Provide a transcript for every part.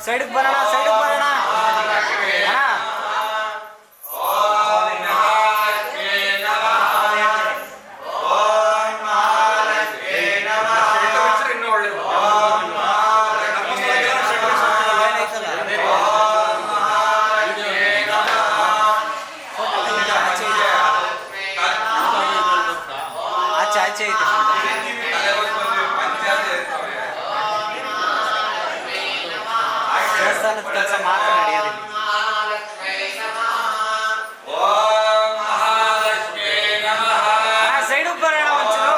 ಸೈಡ್ಗೆ ಬರೋಣ ಅಣ್ಣ. ಆಚೆ ಐತೆ ದೇವಸ್ಥಾನದ ಕೆಲಸ ಮಾತ್ರ ನಡೆಯೋದಿಲ್ಲ. ಸೈಡಿಗೆ ಬರೋಣ ಒಂಚೂರು.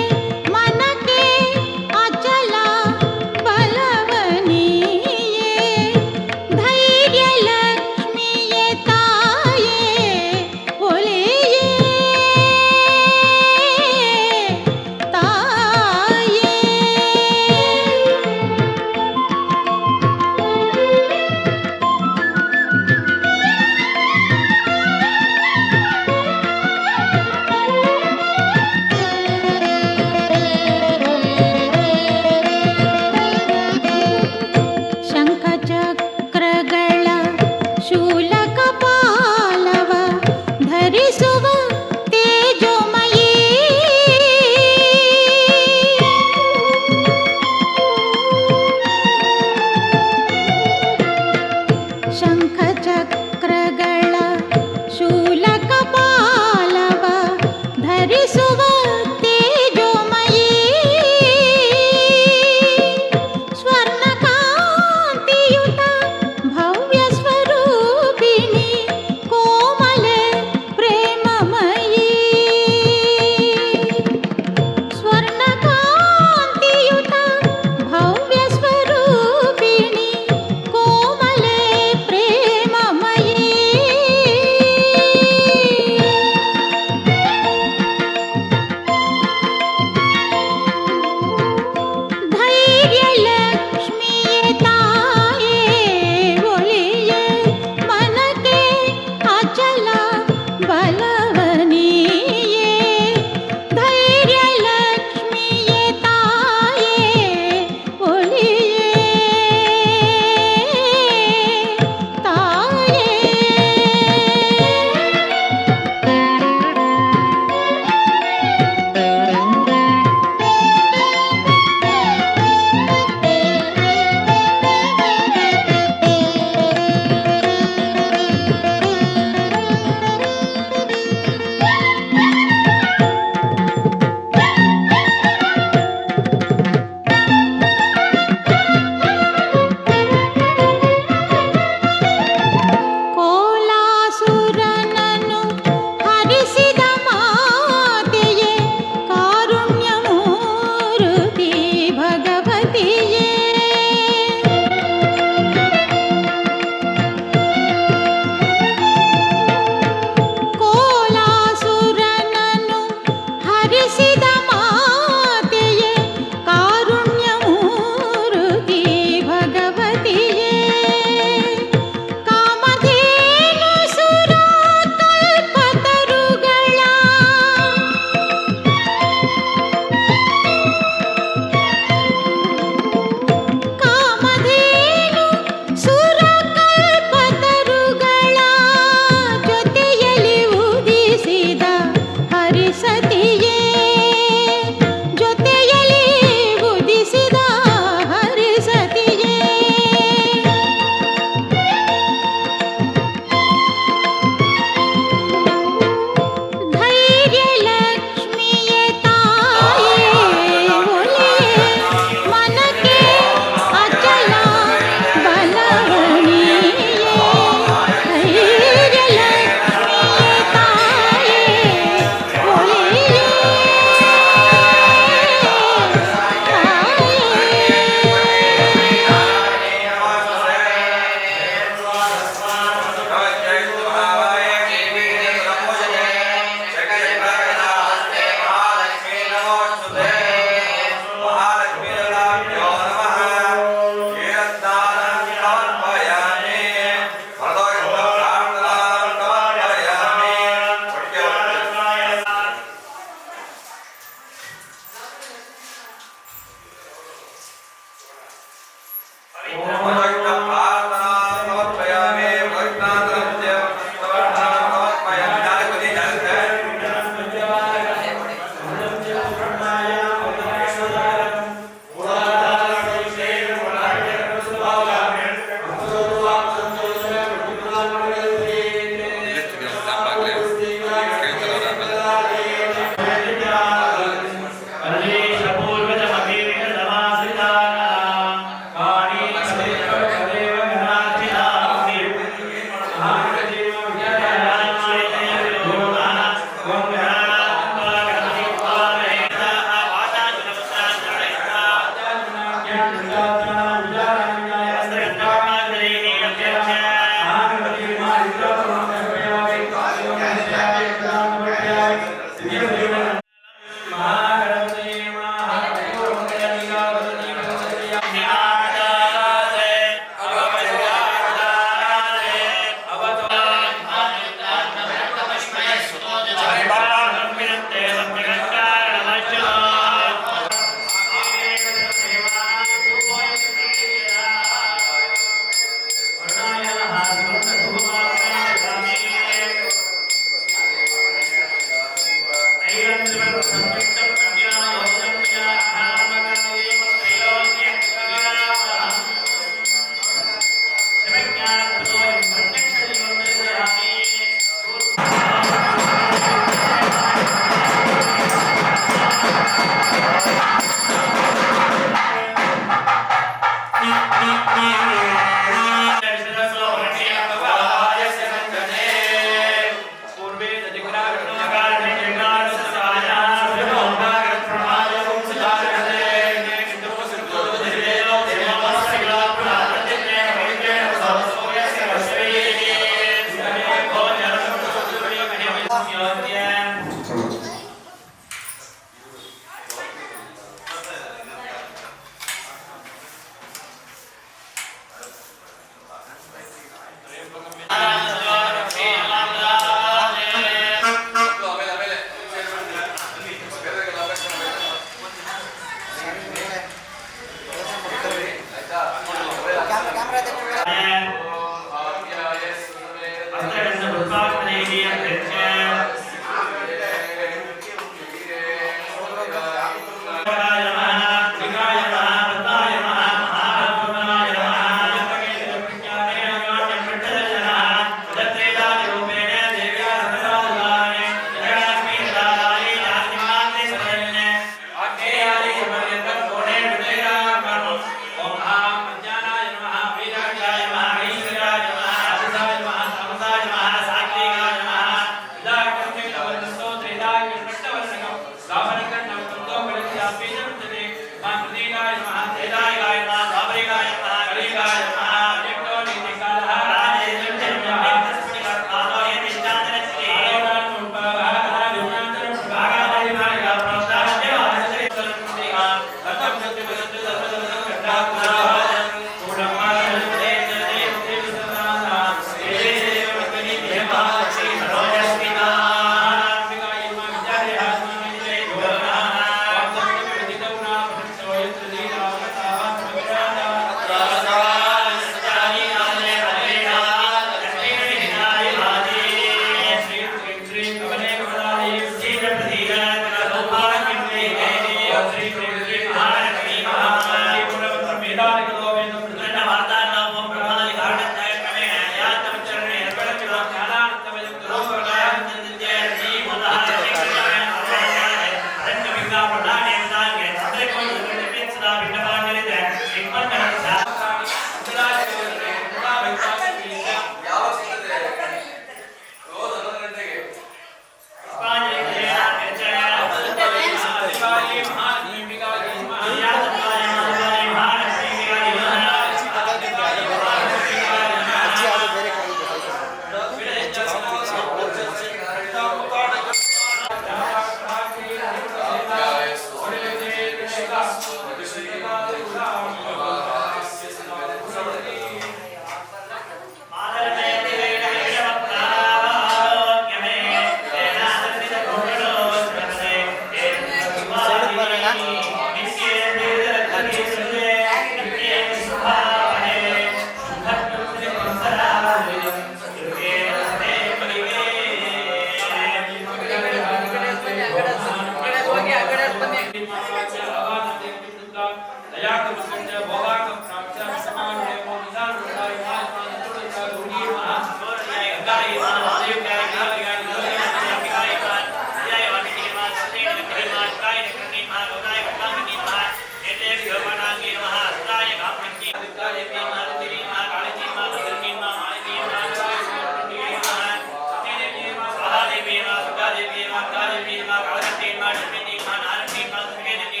Devi,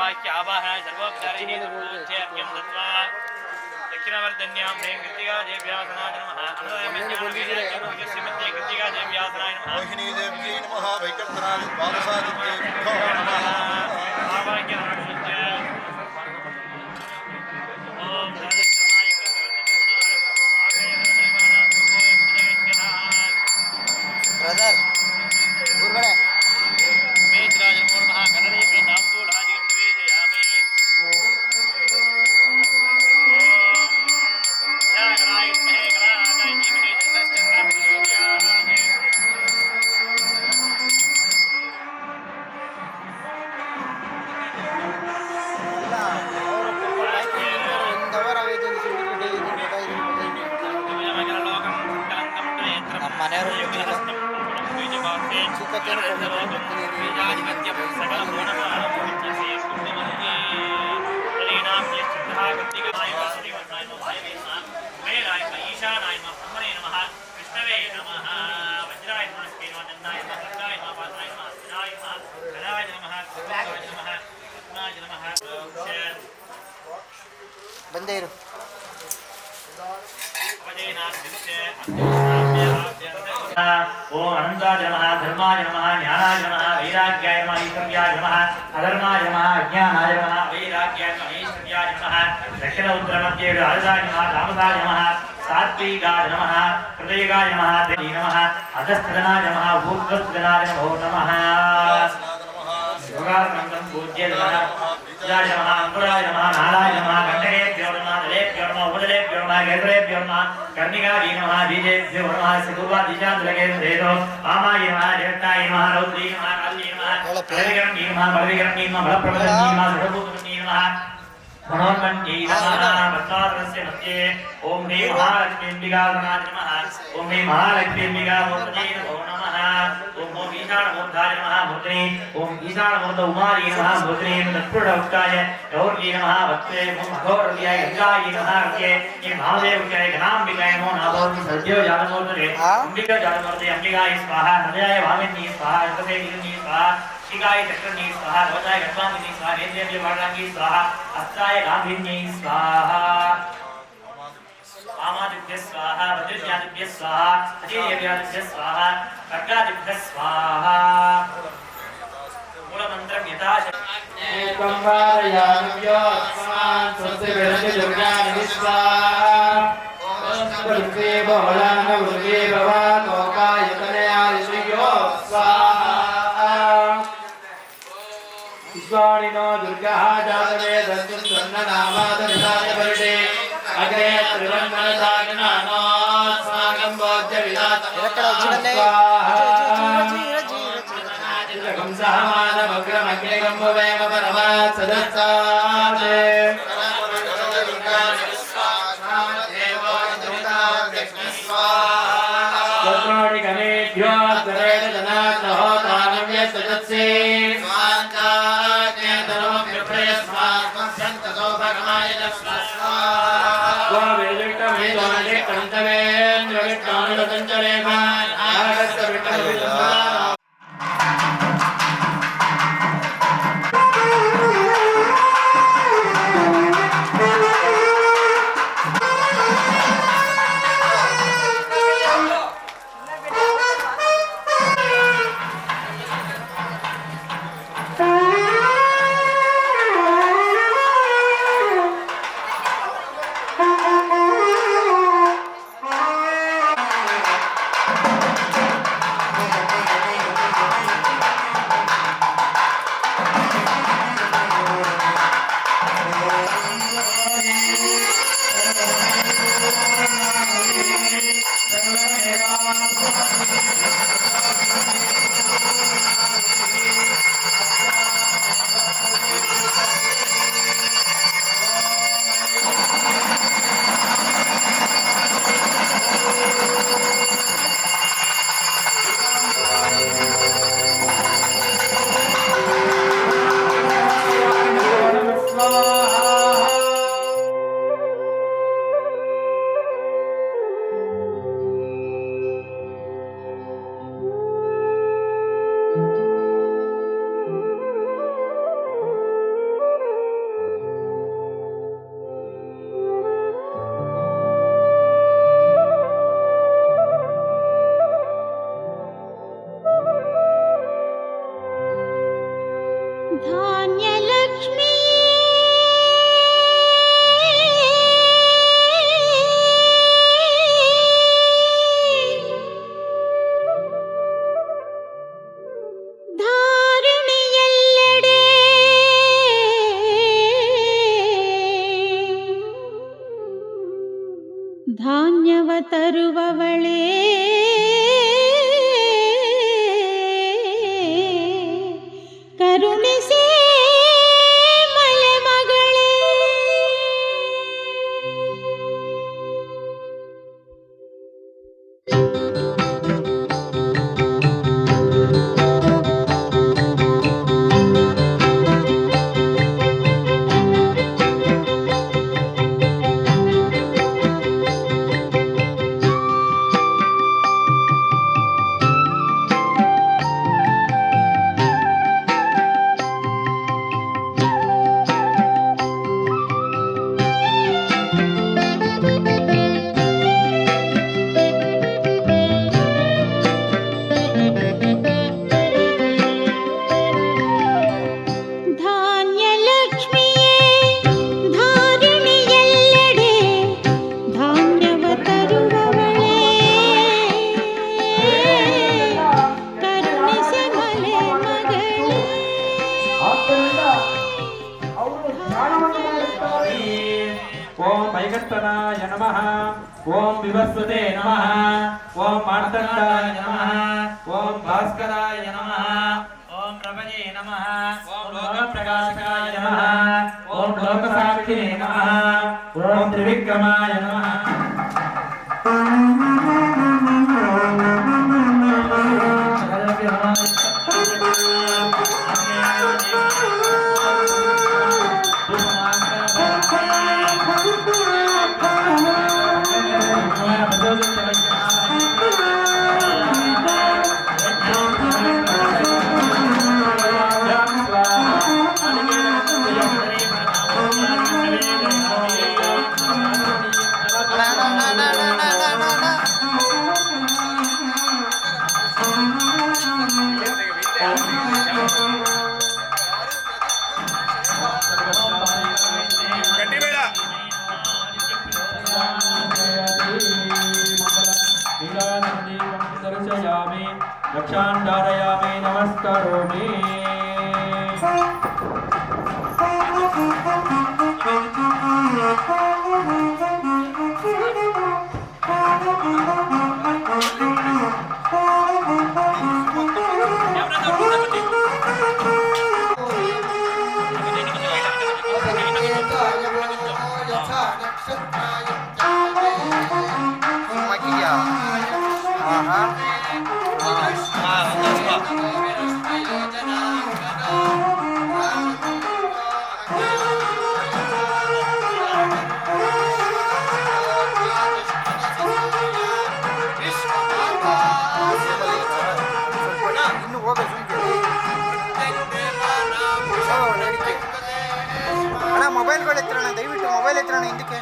वाक्य आवाहनाय सर्वोपचारिणी सर्वोच्चेर्घ्यं दत्त्वा दक्षिणवर्धन्यां ह्रीं कृतिका देव्यासनाय नमः अनुदयमन्यस्य मध्ये कृतिका देव्यासनाय नमः मोहिनी देव्यै नमः वैकल्पनाय द्वादशादित्येभ्यो नमः आवाक्य ओम ಬ್ರದರ್ ಗುರುಗಳೇ ನಮ್ಮ ಮನೆಯವರು ईशानाय नमः ब्रह्मणे नमः विष्णवे नमः वज्राय नमः केवलनंदाय नमः भद्राय नमः पात्राय नमः अस्त्राय नमः कलाय नमः कृष्णाय नमः कृष्णाय नमः ಬಂದೇ ಇರು ओम अनंताय नमः धर्माय नमः ज्ञानाय नमः वैराग्याय नमः ईश्वर्याय नमः अधर्माय नमः अज्ञानाय नमः वैराग्याय नमः ईश्वर्याय नमः दक्षिण उत्तर मध्य राजसाय नमः रामसाय नमः सात्विकाय नमः हृदयगाय नमः देवी नमः अधस्तनाय नमः भूतस्तनाय नमः योगानंदं पूज्य नमः जाय नमः अंकुराय नमः नाराय नमः कंठकेभ्यो नमः दलेभ्यो नमः उदलेभ्यो नमः गेन्द्रेभ्यो नमः कर्णिकाय नमः बीजेभ्यो नमः सिकुवा दिशांतलके देदो आमाय नमः जगत्ताय नमः रौद्री नमः काली नमः बलविक्रमी नमः बलविक्रमी नमः बलप्रभुनी नमः सर्वभूतमनी नमः मनोन्मन्ये नमः भक्तारस्य मध्ये ओम ह्रीं महालक्ष्मीम्बिकाय नमः ओम ह्रीं महालक्ष्मीम्बिकामूर्तये नमो नमः ओम ईशानमूर्धाय नमः मूर्तये ओम ईशानमूर्त उमायै नमः मूर्तये तत्पुरुषभक्ताय गौर्यै नमः भक्ते ओम अघोरव्याय गंगायै नमः अर्घ्ये ये महादेव्याय घनाम्बिकाय नमो नमः सद्यो जातमूर्तये अंबिका जातमूर्तये अंबिकाय स्वाहा हृदयाय वामिनी स्वाहा हृदये स्वाहा शिकाय चक्रणी स्वाहा रोजाय गर्भांगिनी स्वाहा नेत्रेभ्य वारांगी स्वाहा अस्त्राय गांभिन्यै स्वाहा वामादिभ्य स्वाहा वज्रजादिभ्य स्वाहा अजयव्यादिभ्य स्वाहा खड्गादिभ्य स्वाहा मूलमन्त्रं यथा एकं वारयाम्योऽस्मान् स्वस्य विरति दुर्गानि स्वाहा वृद्धे बहुलान वृद्धे भवातोकायतनया ऋषियो स्वाहा स्वाणिनो दुर्गः जातवे दन्तुं स्वर्णनामादविदाय परिणे अग्रे त्रिवर्णनसागनानोऽस्माकं बोध्यविदातमो सहमानमग्रमग्निगं भवेम परमात् सदस्ताते स्वप्नोडिगमेभ्यो दरेण जनात् होतानव्य सदस्ये ಧಾನ್ಯವ ತರುವವಳೇ ಕರುಣಿಸೇ ಮಲೆ ಮಗಳೇ. ಓಂ ವೈಕರ್ತನಾಯ ನಮಃ. ಓಂ ವಿವಸ್ವತೆ ನಮಃ. ಓಂ ಮಾರ್ತಾಂಡಾಯ ನಮಃ. ಓಂ ಭಾಸ್ಕರಾಯ ನಮಃ. ಓಂ ಪ್ರಭಜೇ ನಮಃ. ಓಂ ಲೋಕಪ್ರಕಾಶಕಾಯ ನಮಃ. ಓಂ ಲೋಕಸಾಕ್ಷಿಣೇ ನಮಃ. ಓಂ ತ್ರಿವಿಕ್ರಮಾಯ ನಮಃ. दर्शयामि रक्षां धारयामि नमस्करोमि. ಮೊಬೈಲ್ಗಳು ಎತ್ತರೋಣ, ದಯವಿಟ್ಟು ಮೊಬೈಲ್ ಎತ್ತರೋಣ ಹಿಂದಕ್ಕೆ.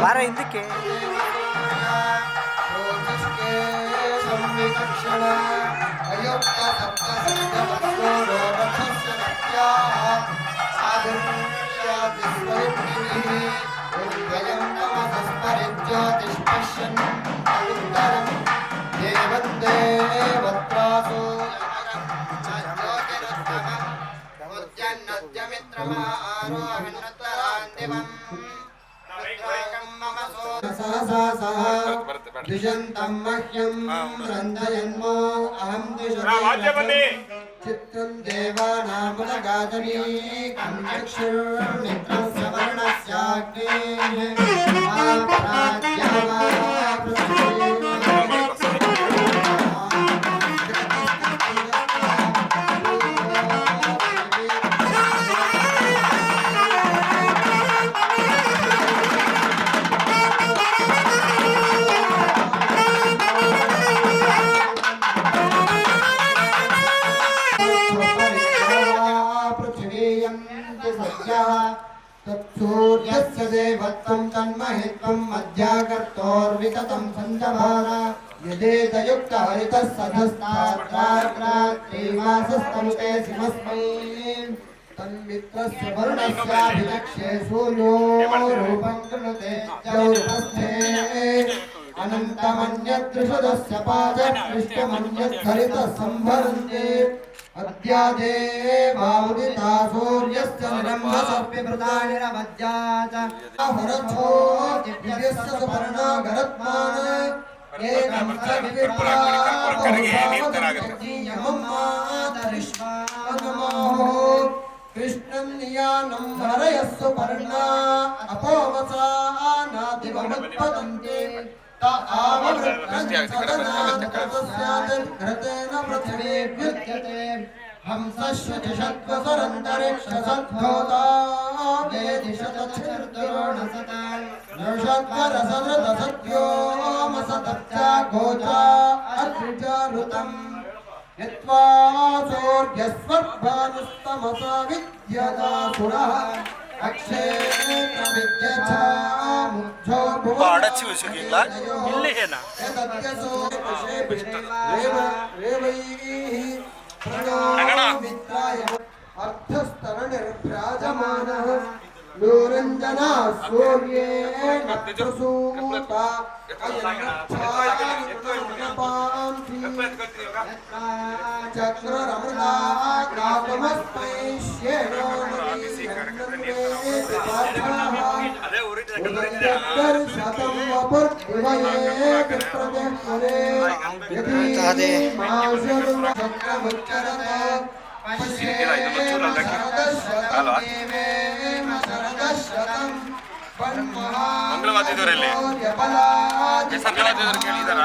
ಬಾರ ಹಿಂದಕ್ಕೆ. द्विषन्तं मह्यं रन्धयन्मो अहं चित्रं देवानामुदगादनी चक्षुर्मित्रं सवर्णस्याग्नेः तत्सूर्यस्य देवत्वं तन्महित्वं मध्याकर्तोर्विततं सञ्जभार यदेतयुक्तः हरितः सधस्तात्रात्रात्रिमासस्तनुते सिमस्मै तन्मित्रस्य वर्णस्याभिचक्षे सूर्यो रूपं कृणुते चौपस्थे अनन्तमन्यदृषदस्य पादपृष्ठमन्यद्धरितः संभरन्ते अद्यादेवावुदिता सूर्यस्य निरम्भसर्पिभृतानिरमज्जात अहरथो दिव्यस्य सुपर्णो गरत्मान एकं कृष्णं नियानं हरयः सुपर्णा अपोवसानादिवमुत्पतन्ते त आवृत्तं सदनादतस्यादिर्घृतेन पृथिवीभ्युच्यते हंसश्वतिषत्वसरन्तरिक्षसद्भूता वेदिशतचतुर्दुरोणसता नृषद्वरसदृतसत्योमसतप्चा गोचा अद्रिचारुतम् यत्वा सूर्यस्वर्भानुस्तमसा विद्यदासुरः अक्षेत्रविद्यथा मुग्धो அடைச்சி வச்சிருக்கீங்களா? இல்லையேண்ணா. अर्थस्तरणिर्भ्राजमानः नूरञ्जना सूर्येण प्रसूता चक्ररमृता गातमस्मै श्येनो शतं वपुर्दिवयेत प्रतिहरे यदि माशुर्वचक्रमुच्चरत ಮಂಗಳವಾದ್ಯದವರಲ್ಲಿ ಸಂಘವಾದ್ಯದವರು ಕೇಳಿದಾರ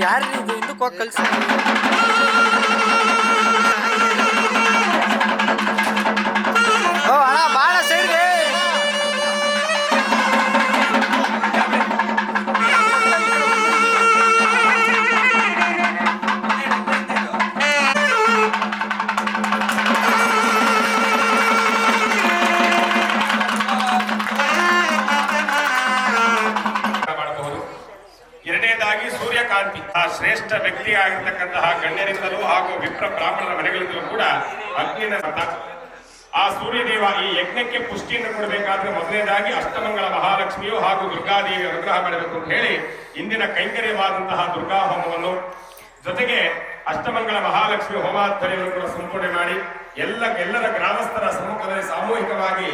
ಯಾರು ಇದು ಹಿಂದಕ್ಕೆ ಹೋಗಿ ಕಲ್ಸಿ ಓ ಅಣ್ಣ ಬಾಣ ಸೈಡ್ಗೆ ಎರಡನೇದಾಗಿ ಸೂರ್ಯಕಾಂತಿ ಆ ಶ್ರೇಷ್ಠ ವ್ಯಕ್ತಿ ಆಗಿರ್ತಕ್ಕಂತಹ ಗಣ್ಯರಿಂದಲೂ ಹಾಗೂ ವಿಪ್ರ ಬ್ರಾಹ್ಮಣರ ಮನೆಗಳಿಂದಲೂ ಕೂಡ ಅಗ್ನಿನ ಮತ ಆ ಸೂರ್ಯದೇವ ಈ ಯಜ್ಞಕ್ಕೆ ಪುಷ್ಟಿಯನ್ನು ಕೊಡಬೇಕಾದ್ರೆ ಮೊದಲನೇದಾಗಿ ಅಷ್ಟಮಂಗಳ ಮಹಾಲಕ್ಷ್ಮಿಯು ಹಾಗೂ ದುರ್ಗಾದೇವಿಯ ಅನುಗ್ರಹ ಮಾಡಬೇಕು ಅಂತ ಹೇಳಿ ಇಂದಿನ ಕೈಂಕರ್ಯವಾದಂತಹ ದುರ್ಗಾ ಹೋಮವನ್ನು ಜೊತೆಗೆ ಅಷ್ಟಮಂಗಳ ಮಹಾಲಕ್ಷ್ಮಿ ಹೋಮಾಧ್ವರ್ಯವನ್ನು ಕೂಡ ಸಂಪೂರ್ಣ ಮಾಡಿ ಎಲ್ಲರ ಗ್ರಾಮಸ್ಥರ ಸಮ್ಮುಖದಲ್ಲಿ ಸಾಮೂಹಿಕವಾಗಿ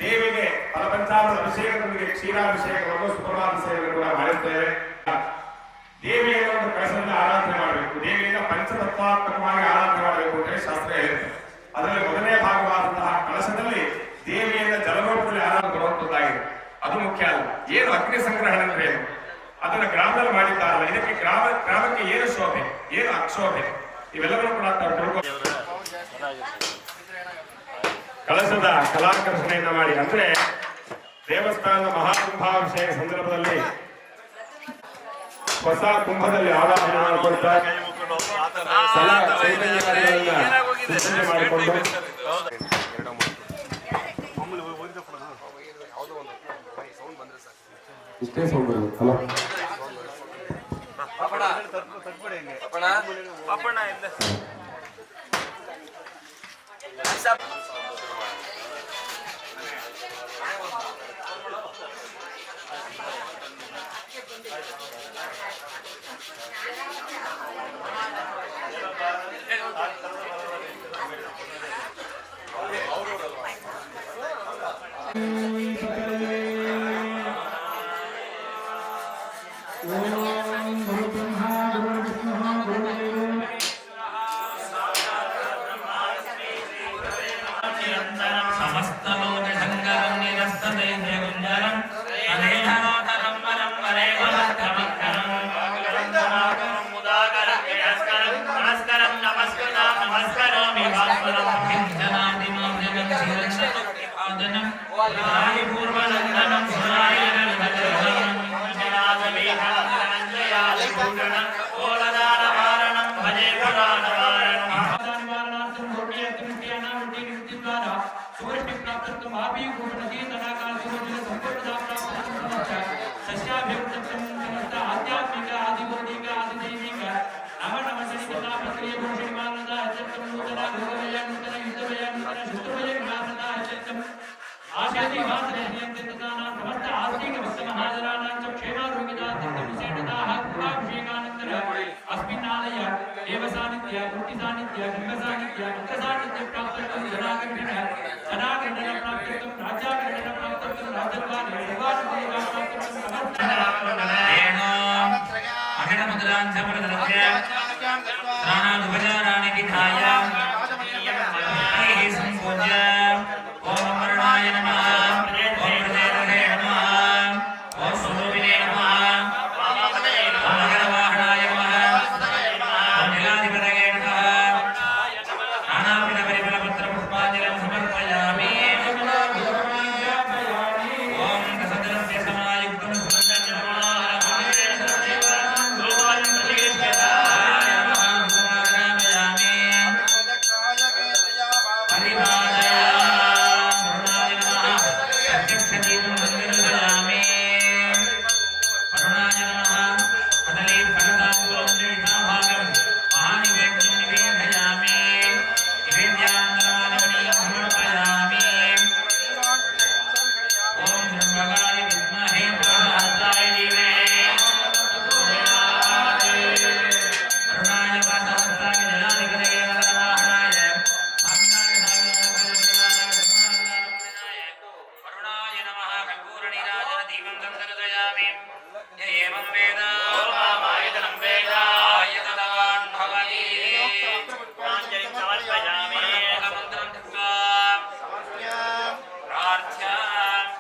ದೇವಿಗೆ ಫಲಪಂಚಾಮೃತ ಅಭಿಷೇಕದೊಂದಿಗೆ ಕ್ಷೀರಾಭಿಷೇಕವನ್ನು ಸುಪ್ರಭಾಭಿಷೇಕವನ್ನು ಕೂಡ ಮಾಡುತ್ತೇವೆ. ದೇವಿಯನ್ನು ಒಂದು ಕಳಶದಿಂದ ಆರಾಧನೆ ಮಾಡಬೇಕು, ದೇವಿಯನ್ನು ಪಂಚತತ್ವಾತ್ಮಕವಾಗಿ ಆರಾಧನೆ ಮಾಡಬೇಕು ಅಂತ ಹೇಳಿ ಶಾಸ್ತ್ರ ಹೇಳಿದೆ. ಅದರಲ್ಲಿ ಮೊದಲನೇ ಭಾಗವಾದಂತಹ ಕಳಶದಲ್ಲಿ ದೇವಿಯಿಂದ ಜಲರೂಪದಲ್ಲಿ ಆರಾಧನೆ ಬರುವಂತದ್ದಾಗಿದೆ. ಅದು ಮುಖ್ಯ ಅಲ್ಲ. ಏನು ಅಗ್ನಿ ಸಂಗ್ರಹಣ ಅಂದ್ರೆ ಏನು, ಅದನ್ನ ಗ್ರಾಮದಲ್ಲಿ ಮಾಡಿದ್ದಾರಲ್ಲ, ಇದಕ್ಕೆ ಗ್ರಾಮಕ್ಕೆ ಏನು ಶೋಭೆ, ಏನು ಅಕ್ಷೋಭೆ, ಇವೆಲ್ಲವನ್ನೂ ಕೂಡ ಕಳಶದ ಕಲಾಕರ್ಷಣೆಯನ್ನ ಮಾಡಿ, ಅಂದ್ರೆ ದೇವಸ್ಥಾನದ ಮಹಾಕುಂಭಾಭಿಷೇಕ ಸಂದರ್ಭದಲ್ಲಿ ಹೊಸ ಕುಂಭದಲ್ಲಿ ಆವಾಹನೆ ಮಾಡಿಕೊಳ್ತಾ ಮಾಡಿಕೊಂಡು ಇಷ್ಟೇ ಸೌಂಡ್ ಹಲೋ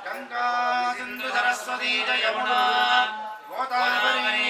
गंगा सिंधु सरस्वती यमुना गोदावरी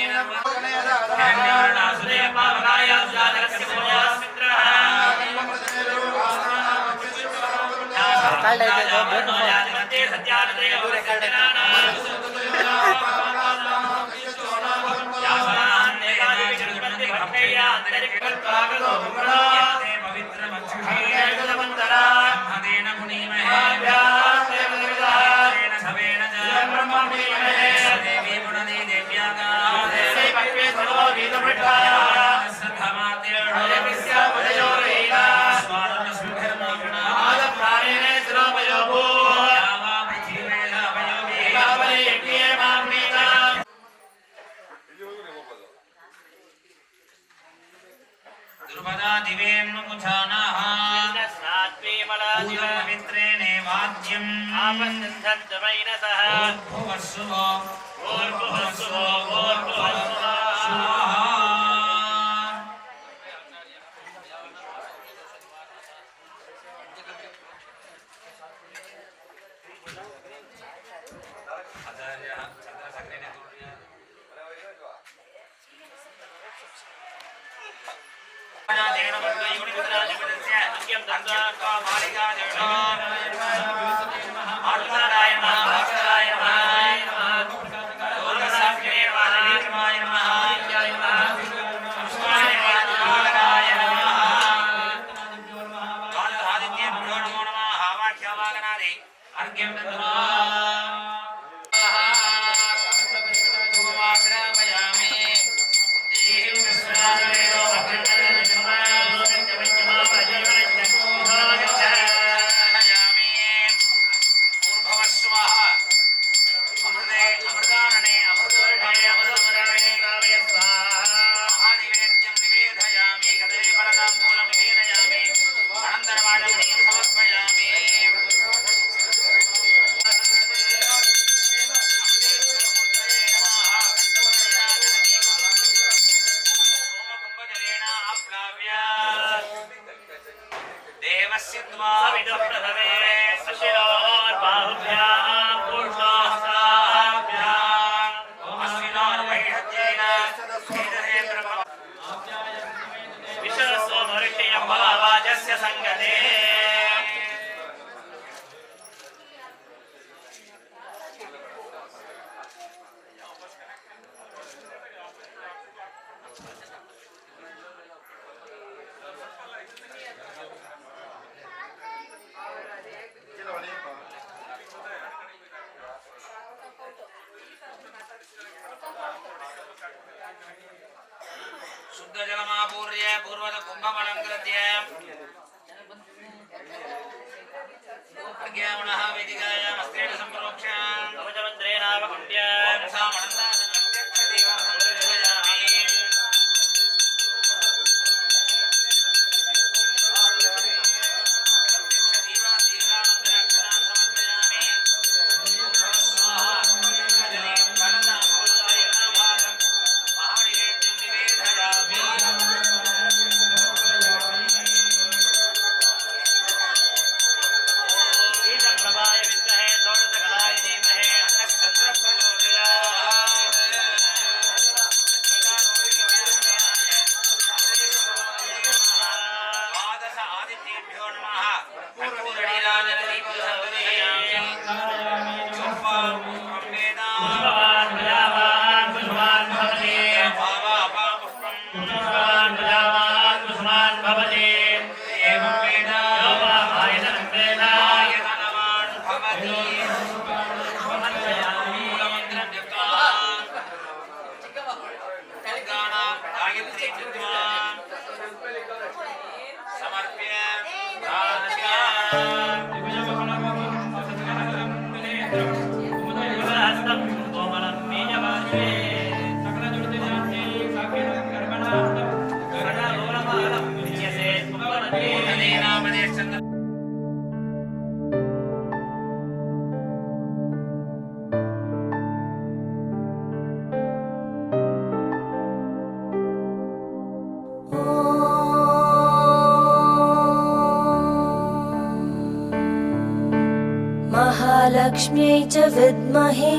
महालक्ष्म्यै च विद्महे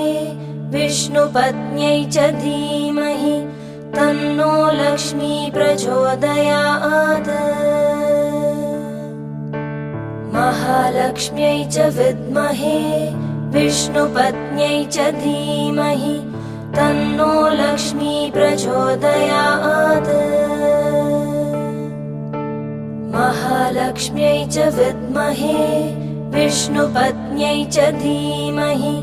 विष्णुपत्न्यै च धीमहि तन्नो लक्ष्मी प्रचोदयात्। महालक्ष्म्यै च विद्महे विष्णुपत्न्यै च धीमहि तन्नो लक्ष्मी प्रचोदयात्। महालक्ष्म्यै च विद्महे विष्णुपत्न्यै च धीमहि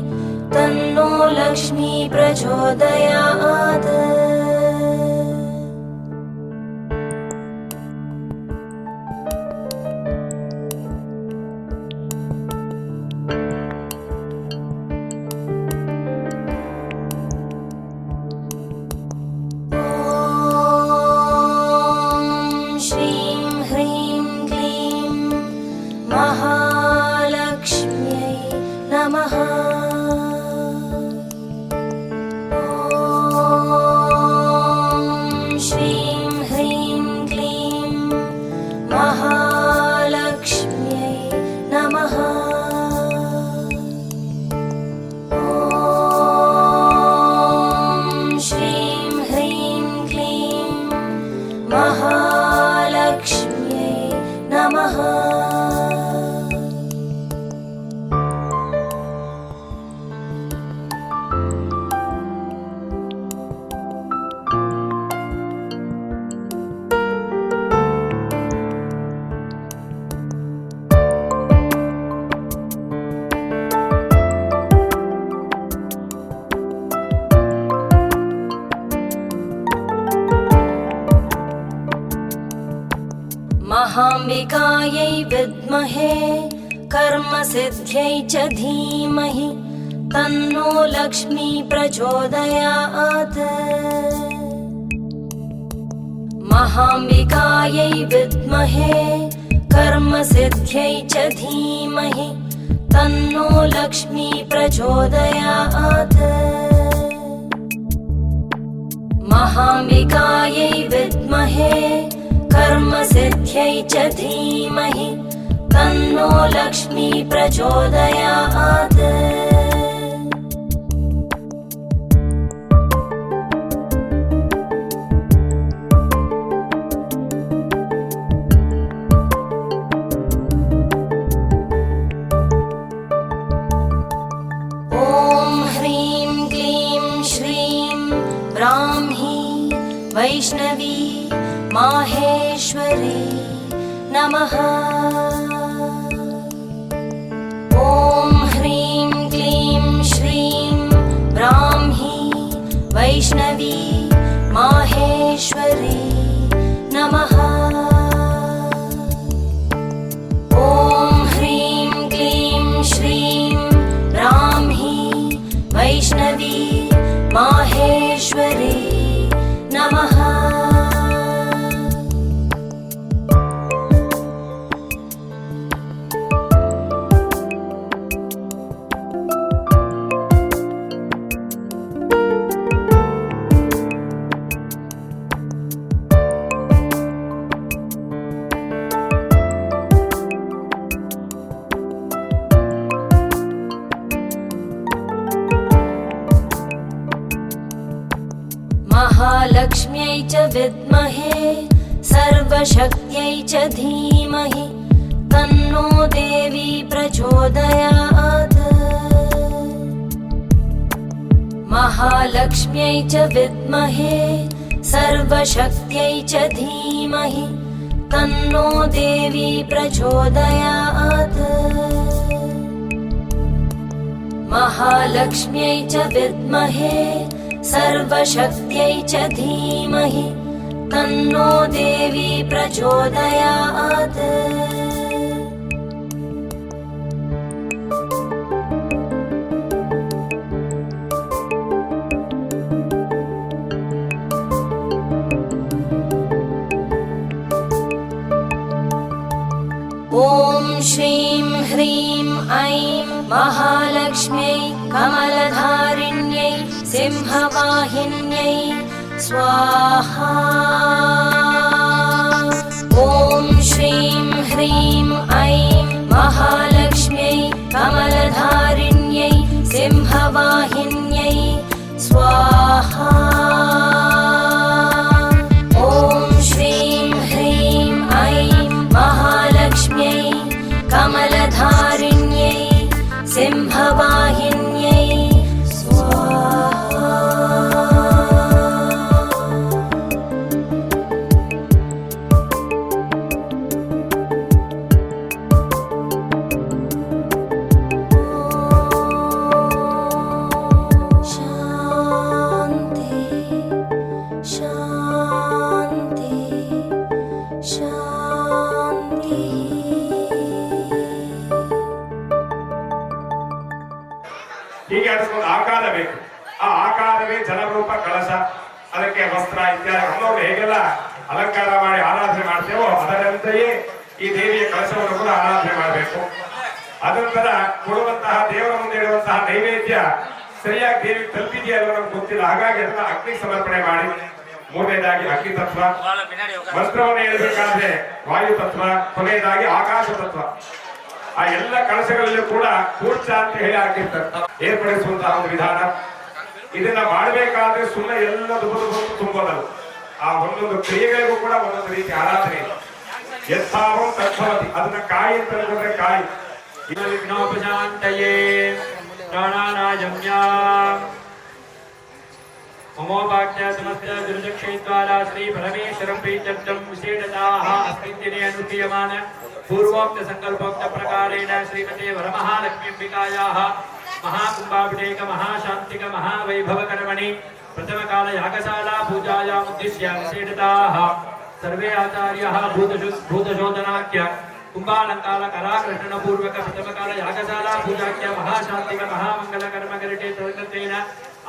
तन्नो लक्ष्मी प्रचोदयात्। महालक्ष्म्यै नमः। ॐ श्रीं ह्रीं क्लीं महालक्ष्म्यै नमः। ॐ श्रीं ह्रीं क्लीं महालक्ष्म्यै नमः। महाम्बिकायै विद्महे कर्मसिद्ध्यै च धीमहि तन्नो लक्ष्मी प्रचोदयात्। महाम्बिकायै विद्महे कर्मसिद्ध्यै च धीमहि तन्नो लक्ष्मी प्रचोदयात्। महाम्बिकायै विद्महे कर्मसिद्ध्यै च धीमहि तन्नो लक्ष्मी प्रचोदयात्। ॐ ह्रीं क्लीं श्रीं ब्राह्मी वैष्णवी माहेश्वरी नमः। ॐ ह्रीं क्लीं श्रीं ब्राह्मी वैष्णवी माहेश्वरी नमः। ॐ ह्रीं क्लीं श्रीं ब्राह्मी वैष्णवी माहेश्वरी नमः। महालक्ष्म्यै च विद्महे सर्वशक्त्यै च धीमहि तन्नो देवी प्रचोदयात्। महालक्ष्म्यै च विद्महे सर्वशक्त्यै च धीमहि तन्नो देवी प्रचोदयात्। महालक्ष्म्यै च विद्महे सर्वशक्त्यै च धीमहि तन्नो देवी प्रचोदयात्। ॐ श्रीं ह्रीं ऐं महालक्ष्म्यै कमलधारिण्यै सिंहवाहिन्यै स्वाहा। ॐ श्रीं ह्रीं ऐं महालक्ष्म्यै कमलधारिण्यै सिंहवाहिन्यै स्वाहा। ಆಕಾರ ಬೇಕು. ಆ ಆಕಾರವೇ ಜಲರೂಪ ಕಳಶ. ಅದಕ್ಕೆ ವಸ್ತ್ರ ಇತ್ಯಾದಿ ಅಮ್ಮವರು ಹೇಗೆಲ್ಲ ಅಲಂಕಾರ ಮಾಡಿ ಆರಾಧನೆ ಮಾಡ್ತೇವೋ ಅದರಂತೆಯೇ ಈ ದೇವಿಯ ಕಳಶವನ್ನು ಕೂಡ ಆರಾಧನೆ ಮಾಡಬೇಕು. ಅದನಂತರ ಕೊಡುವಂತಹ ದೇವರ ಮುಂದೆ ಇಡುವಂತಹ ನೈವೇದ್ಯ ಸರಿಯಾಗಿ ದೇವಿಗೆ ತಲುಪಿದೆಯಾ ಅಲ್ವ ನಮ್ಗೆ ಗೊತ್ತಿಲ್ಲ. ಹಾಗಾಗಿ ಅದನ್ನ ಅಗ್ನಿ ಸಮರ್ಪಣೆ ಮಾಡಿ. ಮೂರನೇದಾಗಿ ಅಗ್ನಿ ತತ್ವ, ಮಂತ್ರವನ್ನು ಹೇಳ್ಬೇಕಾದ್ರೆ ವಾಯು ತತ್ವ, ಕೊನೆಯದಾಗಿ ಆಕಾಶ ತತ್ವ. ಆ ಎಲ್ಲ ಕಳಶಗಳಲ್ಲೂ ಕೂಡ ಕೂರ್ಚ ಅಂತ ಹೇಳಿ ಹಾಕಿರ್ತಾರೆ ಏರ್ಪಡಿಸುವಂತಹ ಒಂದು ವಿಧಾನ. ಇದನ್ನ ಮಾಡಬೇಕಾದ್ರೆ ಸುಮ್ಮನೆ ಎಲ್ಲ ದುಬದು ತುಂಬೋದಲ್ಲ. ಆ ಒಂದೊಂದು ಕ್ರಿಯೆಗಳಿಗೂ ಕೂಡ ಒಂದೊಂದು ರೀತಿ ಆರಾಧನೆ ಇದೆ. ಯಥಾವಂ ತದ್ಭವತಿ. ಅದನ್ನ ಕಾಯಿ ಅಂತ ಹೇಳಿದ್ರೆ ಕಾಯಿ. ವಿಘ್ನೋಪಶಾಂತಯೇ ಪ್ರಾಣಾನಾಯಮ್ಯ ಮಮೋಪಾಖ್ಯ ಸಮಸ್ತ ದುರ್ದಕ್ಷೇದ್ವಾರ ಶ್ರೀ ಪರಮೇಶ್ವರಂ ಪ್ರೀತ್ಯರ್ಥಂ ವಿಶೇಷತಾಃ ಅಸ್ಮಿನ್ ದಿನೇ ಅನುಷ್ಠೀಯಮಾನ पूर्वोक्त संकल्पोक्त प्रकारेण श्रीमते वरमहालक्ष्मीम्बिकायाः महाकुंभाभिषेक महाशांतिक महावैभव कर्मणि प्रथम काल यागशाला पूजायाम् उद्दिश्य विशेषताः सर्वे आचार्याः भूतशोधनाख्य कुंभालंकार कराकृष्ण पूर्वक प्रथम काल यागशाला पूजाख्य महाशांतिक महामंगल कर्म गरिटे तदर्थेन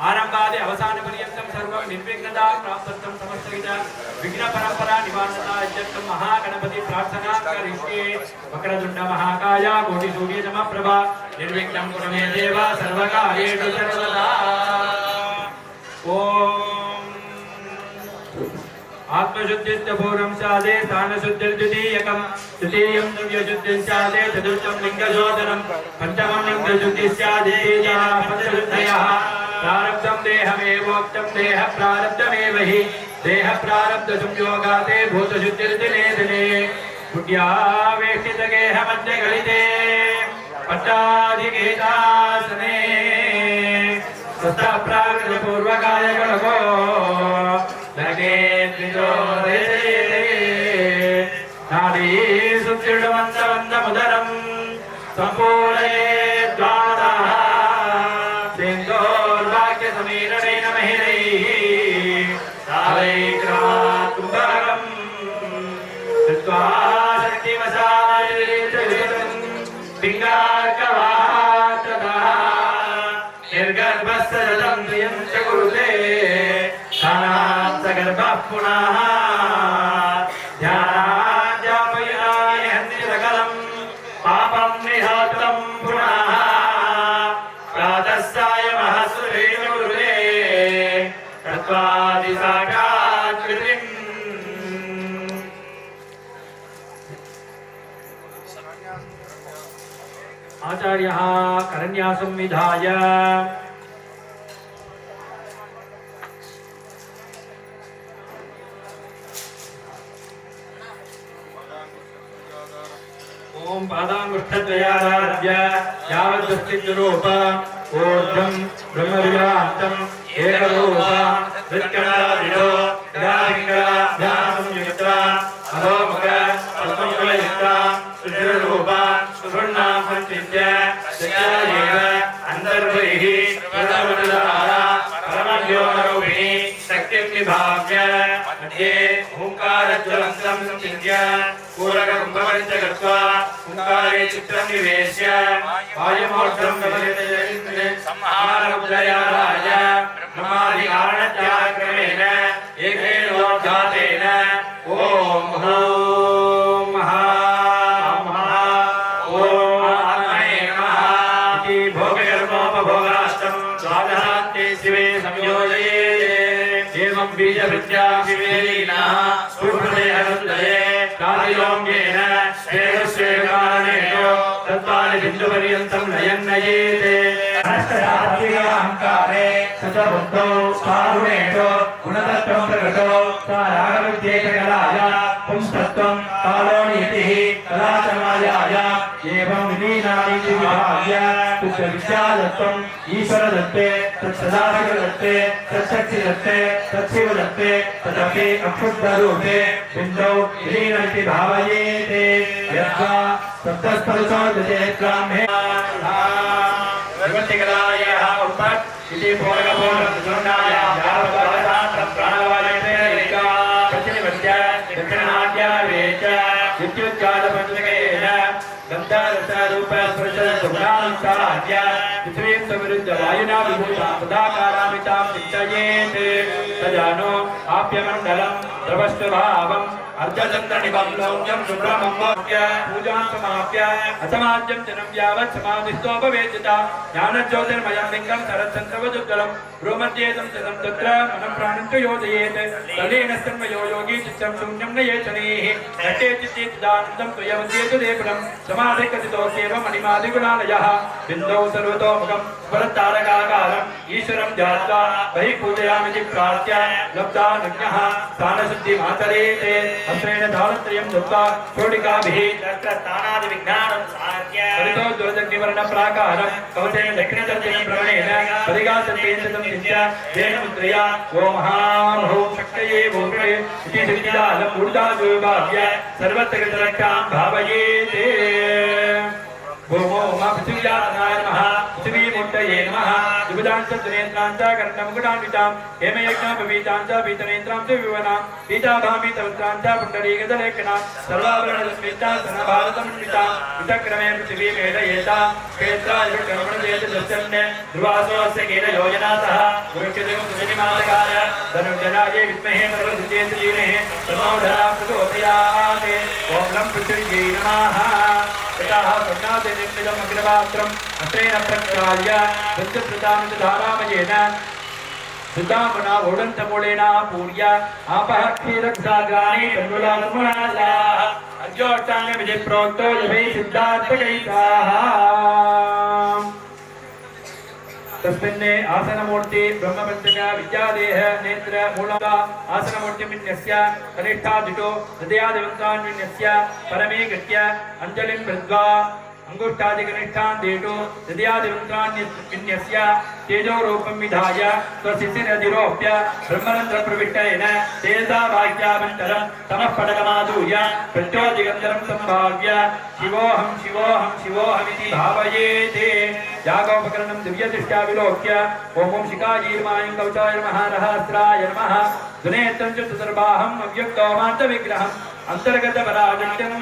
आरंभादि अवसान पर्यंतं सर्वं निर्विघ्नता प्राप्तर्थं समस्तविध विघ्न परंपरा निवारणता इत्यर्थं महागणपति प्रार्थना करिष्ये. वक्रतुंड महाकाय कोटि सूर्य समप्रभा निर्विघ्नं कुरु मे देव सर्वकार्येषु सर्वदा. ओम आत्मशुद्धिश्च पूर्वं साधे स्थानशुद्धिर्द्वितीयकं तृतीयं द्रव्यशुद्धिं साधे चतुर्थं लिंगशोधनं पंचमं लिंगशुद्धिः साधे पंचशुद्धयः प्रारब्धं देहमेवोक्तं देह प्रारब्धमेव हि देह प्रारब्ध संयोगाते भूतशुद्धिर्दिने दिने पुण्यावेष्टितगेह मध्य गलिते पट्टाधिकेतासने स्वतः पूर्वकाय गणको लगे द्विजोदयते नाडी सुदृढवन्तवन्त मुदरं सम्पूर्णे द्वादः सेन्दोर्वाक्य समीरणेन महिरैः सावैक्रमात् कुम्भकम् कृत्वा शक्तिवशायं पिङ्गार्कवात् तदा निर्गर्भस्य जलं प्रियं च कुरुते गर्भः पुनः ध्यानाध्यापयाय हन्ति सकलं पापं निहतं पुनः प्रातः सायमः सुरेण गुरुते तत्त्वादिसाक्षात् कृतिम्. आचार्यः करन्यासं विधाय ओम पादांगुष्ठद्वयादारभ्य यावद्वस्तिरूप ऊर्ध्वं ब्रह्मविलासं एकरूप वित्कणादिडो ध्यानसंयुक्ता अधोमुख पद्मकुलयुक्ता सुदृढरूपा सुवर्णां संचित्य सत्यादेव अन्तर्बहिः परमविदारा परमव्योमरूपिणी शक्तिं निभाव्य मध्ये ओंकारज्वलन्तं संचित्य पूरककुम्भवञ्च गत्वा ओंकारे चित्रं निवेश्य वायुमोर्ध्वं गमयते संहारमुद्रयाराय ब्रह्मादिकारणत्यागक्रमेण एकेनोद्घातेन ॐ महा ॐ आत्मने नमः इति भोगकर्मोपभोगाष्टं द्वादशान्ते शिवे संयोजये. एवं बीजविद्या शिवेलीनः पूर्वदेहरुदये कालिलोङ्गेन स्वेदस्वेकारणेषु तत्त्वानि बिन्दुपर्यन्तं नयन्नयेते. अहङ्कारे सचबुद्धौ कारुणेषु गुणतत्त्वं प्रकटो सा रागविद्येककलाय पुंस्तत्त्वं कालोनीतिः कलाचमायाय एवं विलीनानीति विभाव्य विद्यादत्तम् ईश्वरदत्ते तत्सदाशिवदत्ते तत्शक्तिदत्ते तत्शिवदत्ते तदपि अक्षुब्धरूपे बिन्दौ विलीनमिति भावयेते. यद्वा सप्तस्थलसोदते ग्राम्ये विभक्तिकलायाः उपत् इति पूरकपूर्णसुवर्णाय यावद्वरदान्तं प्राणवायते एका प्रतिनिवत्य दक्षिणाद्यावेच विद्युज्जालपञ्चकेन गन्धारसरूपस्पृशसुख गुणानुसाराज्य पृथ्वीं सविरुद्ध वायुना विभूता पदाकारामितां चिन्तयेत् तजानो आप्यमण्डलं द्रवस्वभावम् अर्धचन्द्रनिभं लौक्यं शुभ्रमं वाक्य पूजां समाप्य असमाज्यं जनं यावत् समाधिस्थो भवेद्यता ज्ञानज्योतिर्मयं लिङ्गं सरच्चन्द्रवदुज्ज्वलं भ्रूमध्येदं चलं तत्र मनः प्राणं च योजयेत् तलेन स्तन्मयो योगी चित्तं शून्यं नयेत् शनैः नटे चित्ते चिदानन्दं त्वयमध्येतु देवनं समाधिकथितोऽस्येव मणिमादिगुणालयः बिन्दौ सर्वतोमुखं स्वरतारकाकारम् ईश्वरं ध्यात्वा बहिः पूजयामिति प्रार्थ्य लब्धानुज्ञः स्थानशुद्धिमाचरेत् अस्त्रेण दानत्रयं दत्त्वा चोडिकाभिः स्थानादिविज्ञानं साध्य परितो दुरदग्निवर्णप्राकारं कवचेन दक्षिणतर्जनं प्रवणेन परिगासत्तेन्द्रं चिन्त्य धेनुमुद्रया ॐ महामहो शक्तये भूमे इति सिद्धिदानं ऊर्जाजोगाभ्य सर्वत्र कृतरक्षां भावयेत् भूमो मा पृथिव्यात्माय नमः पृथिवीमूर्तये नमः विबुधाञ्च कर्णमुकुटान्वितां हेमयज्ञापवीतां च पीतनेत्रां च विवनां पीताभामितवस्त्रां च पुण्डरीकदलेखनां सर्वाभरणस्मितां सनभारतमन्वितां विचक्रमे पृथिवीमेधयेता क्षेत्रायुष्कर्मणजेत दस्यन्ने ध्रुवासोऽस्य कीलयोजनातः गुरुक्षितिं सुजनिमालकाय धनुर्जनाय विद्महे सर्वसिद्धेत जीवेः तमोधरा प्रचोदयात् ॐ लं पृथिव्यै नमः ततः कन्यादिनिर्मितम् अग्रपात्रम् अत्रेण प्रक्षाल्य पञ्चप्रदामितधारामयेन सुदामना ओडन्तमूलेन पूर्य आपः क्षीरसागराणि तण्डुलानुमनालाः अज्योष्टाङ्गविधि प्रोक्तो यवै सिद्धार्थकैताः तस्मिन्ने आसनमूर्ति ब्रह्मपञ्चक विद्यादेह नेत्र मूलता आसनमूर्तिमिन्यस्य कनिष्ठादितो हृदयादिवन्तान्विन्यस्य परमीकृत्य अञ्जलिं कृत्वा अंगुष्ठादिकनिष्ठान् देटो हृदयादिवन्तान्विन्यस्य तेजोरूपं विधाय स्वशिशिरधिरोप्य ब्रह्मरन्ध्रप्रविष्टेन तेजसा वाक्यामन्तरं तमः पडगमादूय प्रत्योदिगन्धरं सम्भाव्य शिवोऽहं शिवोऽहं शिवोऽहमिति भावयेत् यागोपकरणं दिव्यदृष्ट्या विलोक्य ॐ शिखायीर्मायं कवचाय नमः रहस्राय नमः दुनेत्रं च चतुर्बाहम् अव्यक्तोमान्तविग्रहम् अंतर्गतपराशक्तिम्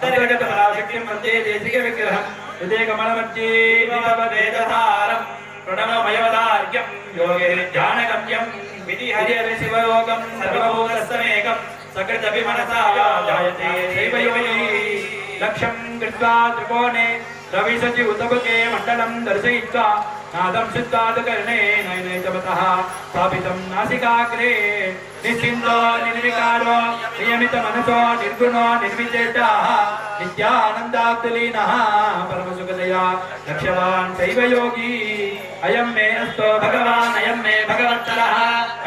अंतर्गतपराशक्तिम् मध्ये देशिकविग्रहम् हृदे कमलमध्ये विभववेदधारम् प्रणवमयवदार्घ्यम् योगे ध्यानगम्यम् विधिहरिशिवयोगम् सर्वभूतस्थमेकम् सकृदभिमनसा जायते दैवयोगी लक्ष्यम् कृत्वा त्रिकोणे रविशचि उतबके मण्डलं दर्शयित्वा नादं शुद्धादकर्णे नयनैतवतः स्थापितं नासिकाग्रे निश्चिन्तो निर्विकारो नियमितमनसो निर्गुणो निर्विचेष्टाः नित्यानन्दाब्दलीनः परमसुखदया लक्ष्यवान् चैव योगी अयं मे अस्तो भगवान् अयं मे भगवत्तरः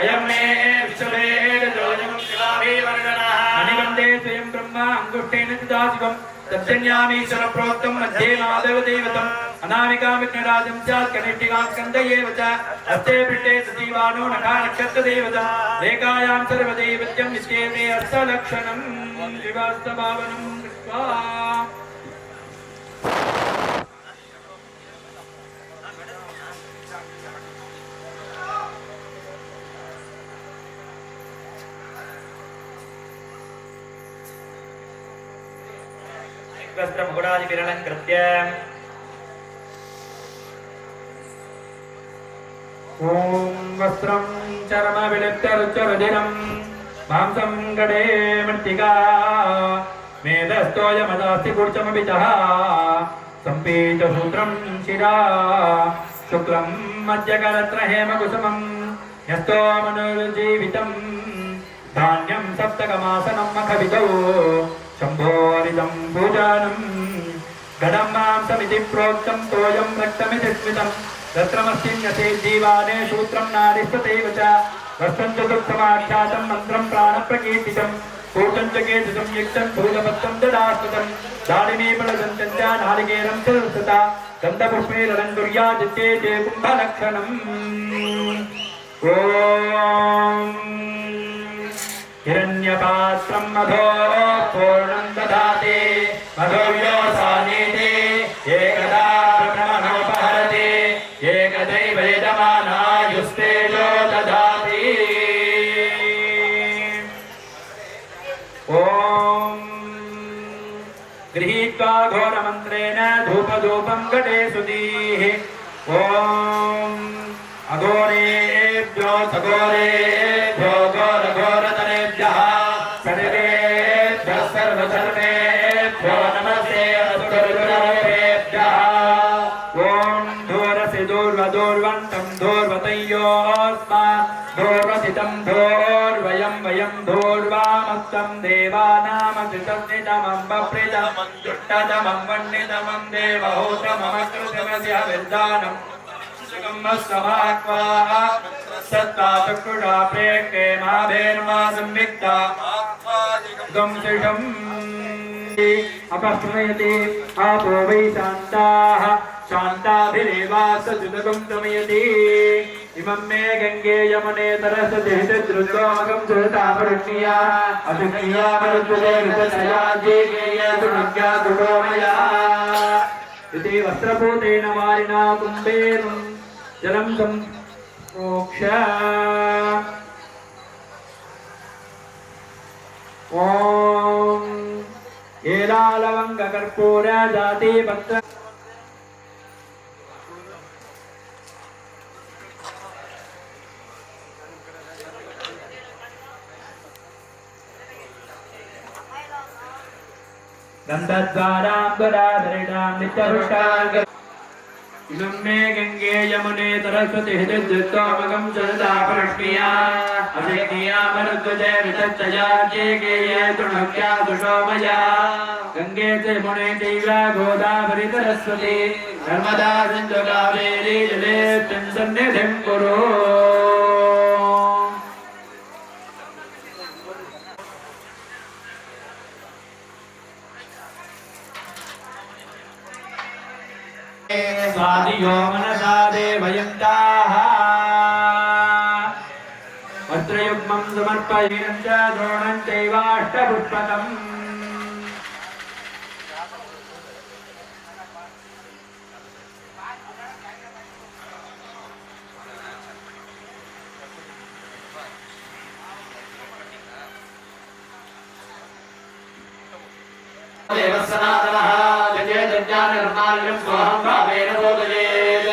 अयं मे विश्ववेदजोऽयं शिवाभिवर्णनः मणिकण्ठे स्वयं ब्रह्म अङ्गुष्ठेन चिदाशिवम् तत्सन्यामीश्वर प्रोक्तं मध्ये माधवदेवतम् अनामिका विघ्नराजं स्यात् कनिष्ठिकां स्कन्धयेव च हस्ते पृष्ठे सजीवानो नखा नक्षत्रदेवता रेखायां सर्वदैवत्यं निश्चेते अर्थलक्षणं शिवास्तभावनं कृत्वा वस्त्रमुकुटादिविरलङ्कृत्य ॐ वस्त्रं चर्मविलिप्तरुच्चरुधिरं मांसं गडे मृत्तिका मेधस्तोयमदास्ति कूर्चमभितः सम्पीतसूत्रं शिरा शुक्लं मध्यकरत्र हेमकुसुमं न्यस्तो मनुर्जीवितं धान्यं सप्तकमासनं मखविदौ शम्भोरिदं पूजानं गडं मांसमिति प्रोक्तं तोयं रक्तमिति स्मितं तत्रमस्तिन्यसे जीवाने सूत्रं नारिस्पतेव च वस्त्रं चतुर्थमाख्यातं मन्त्रं प्राणप्रकीर्तितं कूटं च केतुं युक्तं फूलपत्रं ददास्पदं दाडिमीफलदन्तं च नारिकेरं च सता गन्धपुष्पैरलङ्कुर्यादित्ये चे कुम्भलक्षणम् ॐ हिरण्यपात्रं मधो पूर्णं ददाति मधुव्योसानीते एकदा प्रभ्रमणोपहरति एकदैव यजमानायुस्तेजो ददाति ॐ गृहीत्वा घोरमन्त्रेण धूप धूपं घटे सुधीः ॐ अघोरेभ्यो सघोरेभ्यो घोरघोरतरेभ्यः सर्वेभ्यः सर्वधर्मेभ्यो नमस्ते असुरगुरुभ्यः ॐ धूरसि दूर्वदूर्वन्तं धूर्वतयोऽस्मात् धूर्वसितं धूर्वयं वयं धूर्वामस्तं देवानामकृतस्नितमं बप्रितमं दुष्टतमं वह्नितमं देवहूतममकृतमस्य विद्वानं सुगमस्वमाक्वा सत्ता चक्षुषा प्रेक्षे माभेर्मा संविक्ता गंसिषम् अपस्मयति आपो वै शान्ताः शान्ताभिरेवासजुदगं गमयति इमं मे गङ्गे यमुने तरसति हृद्रुद्रोमगं सुरतापरुष्या अभिक्रिया मरुद्वदे ऋतशया जेगेया सुनज्ञा सुडोमया इति वस्त्रपूतेन वारिणा कुम्भेन जलं सम्प्रोक्ष ॐ एलालवङ्गकर्पूर जातिपत्र गन्धद्वाराम्बराधरिणां नित्यपुष्टार्घ इमं मे गङ्गे यमुने सरस्वति हृदिद्युक्तोमगं सदापरश्मिया अभिज्ञिया मरुद्वजे वितच्चया जेगेये तृणक्या सुषोमया गङ्गे च यमुने चैव गोदावरि सरस्वती नर्मदा सिन्धु कावेरी जलेऽस्मिन् सन्निधिं कुरु स्वादियो मनसा देवयन्ताः वस्त्रयुग्मं समर्पयेनं च द्रोणं चैवाष्टपुष्पकम् देवसनातनः जय जज्ञाननिर्माल्यं सोऽहं भावेन बोधयेत्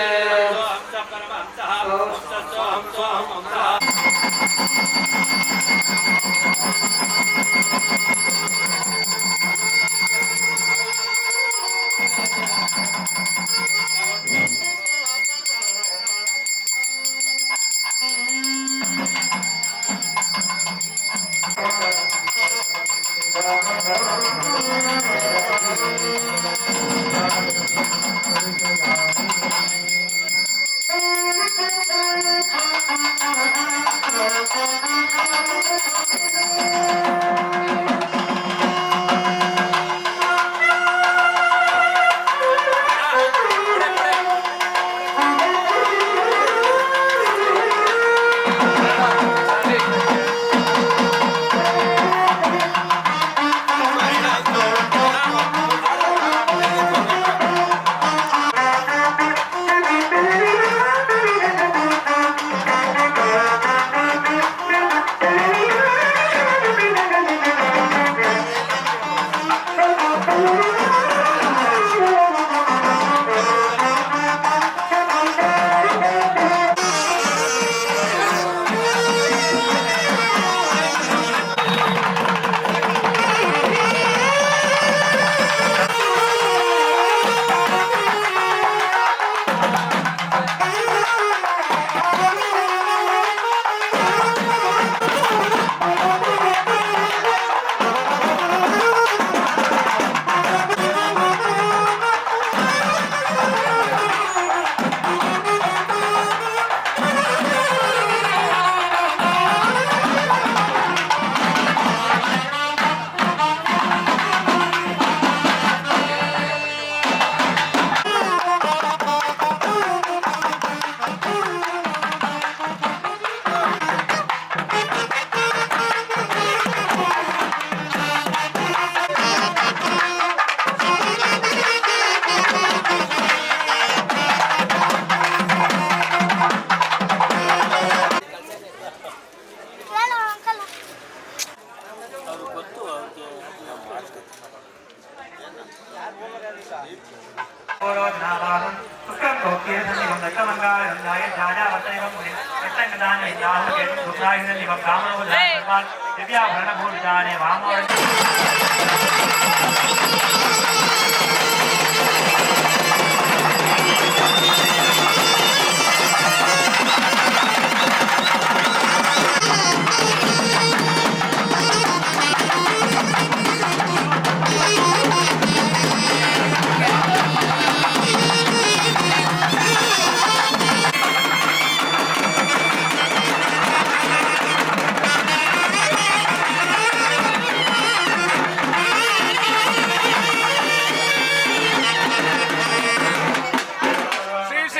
ದಿವ್ಯಾಭರಣಭೂಷಾಣಿ ವಾಮೋಡ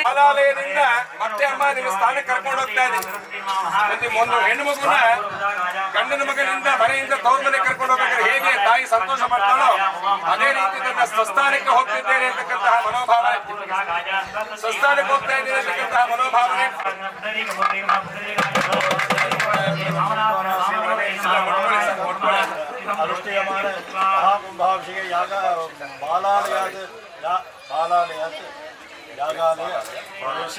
ಬಾಲಾಲಯದಿಂದ ಮತ್ತೆ ಅಮ್ಮ ನಿಮ್ಮ ಸ್ಥಾನಕ್ಕೆ ಕರ್ಕೊಂಡು ಹೋಗ್ತಾ ಇದ್ದೀನಿ. ಒಂದು ಹೆಣ್ಣು ಮಗುನ ಗಂಡನ ಮಗನಿಂದ ಮನೆಯಿಂದ ತವ್ರ ಮನೆ ಕರ್ಕೊಂಡು ಹೋಗ್ಬೇಕಾದ್ರೆ ಹೇಗೆ ತಾಯಿ ಸಂತೋಷ ಪಡ್ತಾಳೋ ಅದೇ ರೀತಿ ನನ್ನ ಸ್ವಸ್ಥಾನಕ್ಕೆ ಹೋಗ್ತಿದ್ದೇನೆ ಅಂತಕ್ಕಂತಹ ಮನೋಭಾವನೆ, ಸ್ವಸ್ಥಾನಕ್ಕೆ ಹೋಗ್ತಾ ಇದ್ದೇನೆ ಅಂತಕ್ಕಂತಹ ಮನೋಭಾವನೆ अनुष्ठीयमाने महाकुंभाभिषेके याग बालालयात् बालालयात् यागालय प्रवेश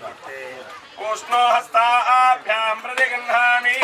उष्णो हस्ताभ्यां प्रतिगृह्णामि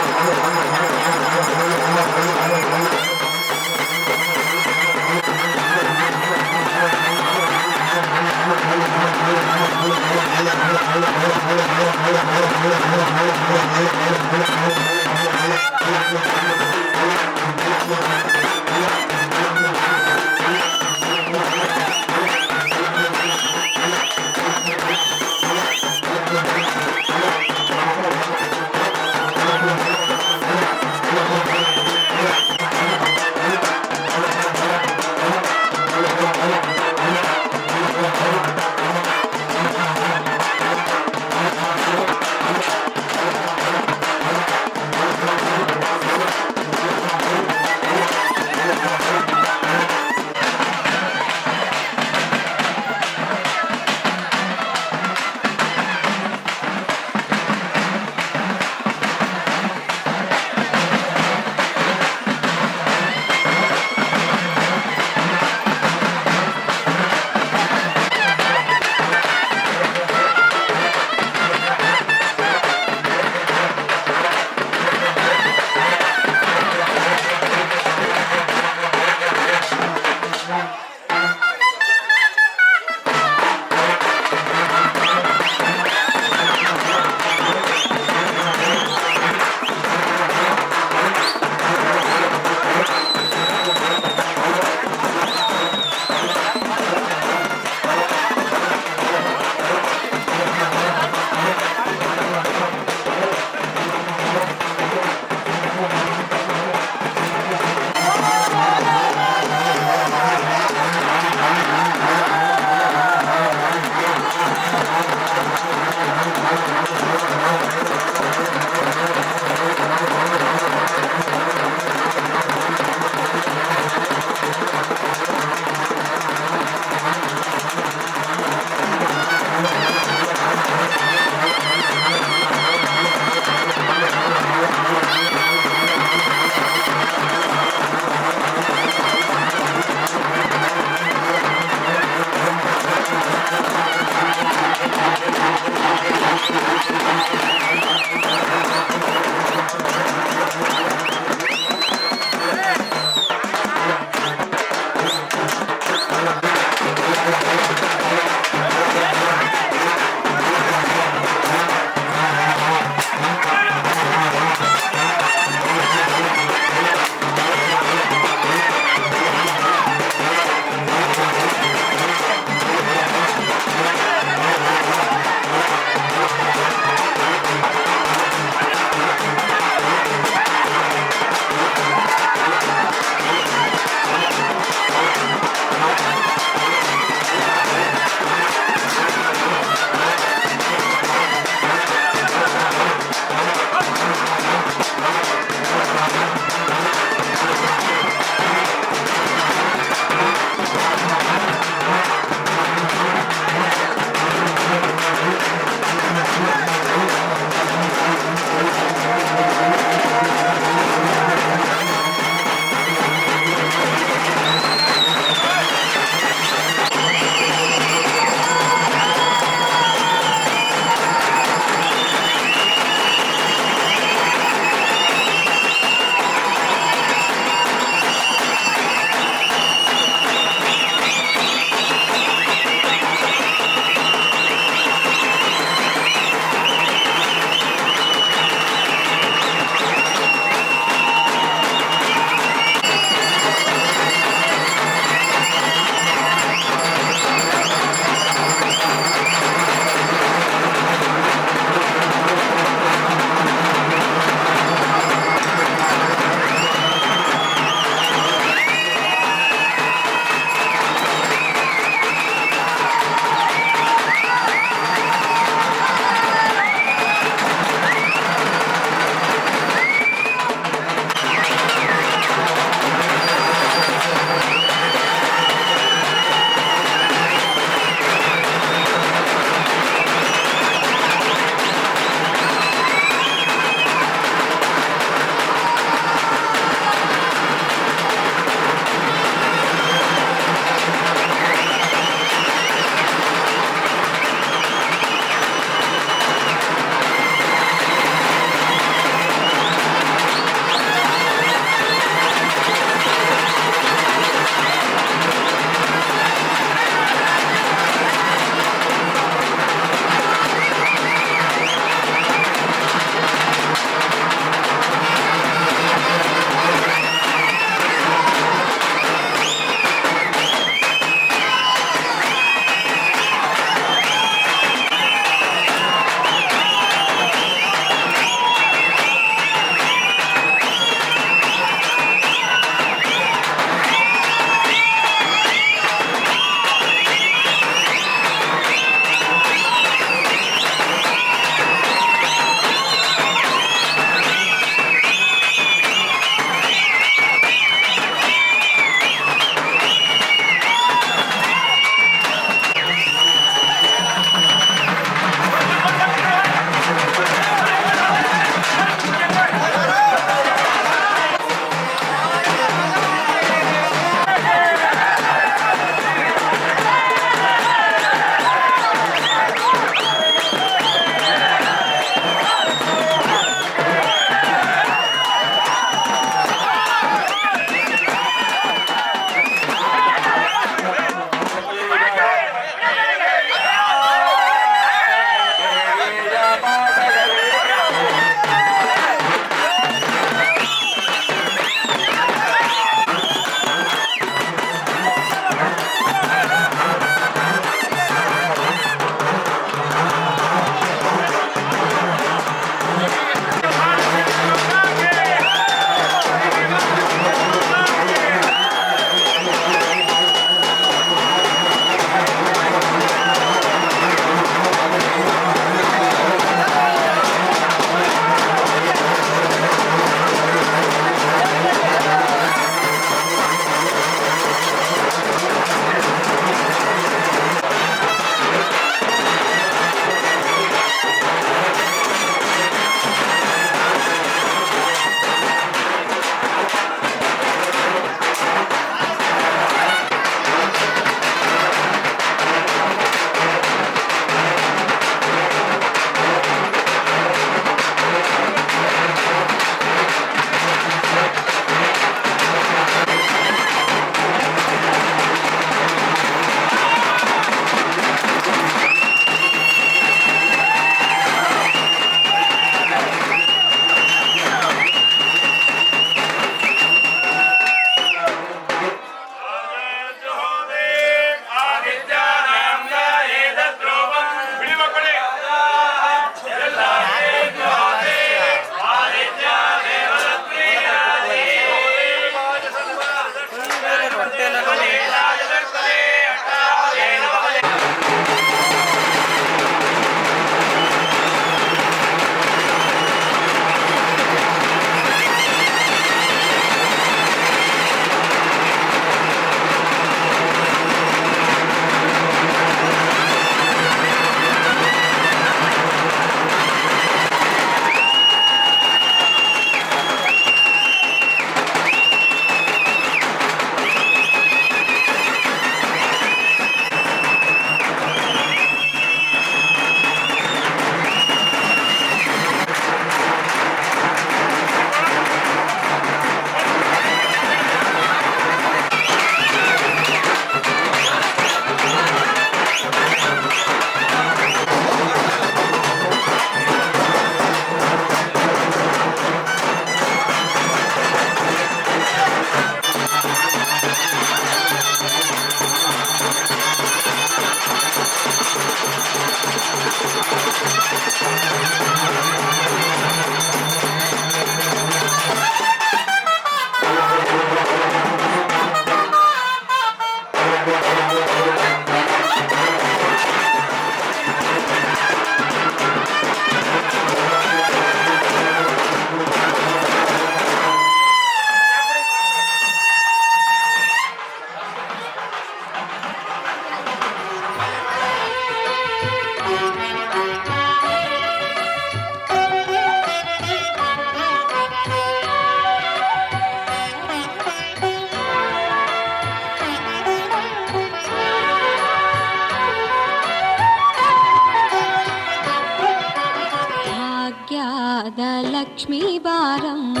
ಲಕ್ಷ್ಮೀ ಬಾರಮ್ಮ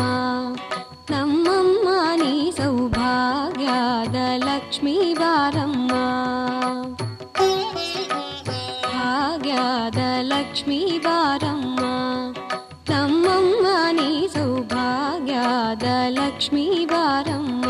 ನಮ್ಮಮ್ಮ ನೀ ಸೌಭಾಗ್ಯದ ಲಕ್ಷ್ಮೀ ಬಾರಮ್ಮ ಭಾಗ್ಯದ ಲಕ್ಷ್ಮೀ ಬಾರಮ್ಮ ನಮ್ಮಮ್ಮ ನೀ ಸೌಭಾಗ್ಯದ ಲಕ್ಷ್ಮೀ ಬಾರಮ್ಮ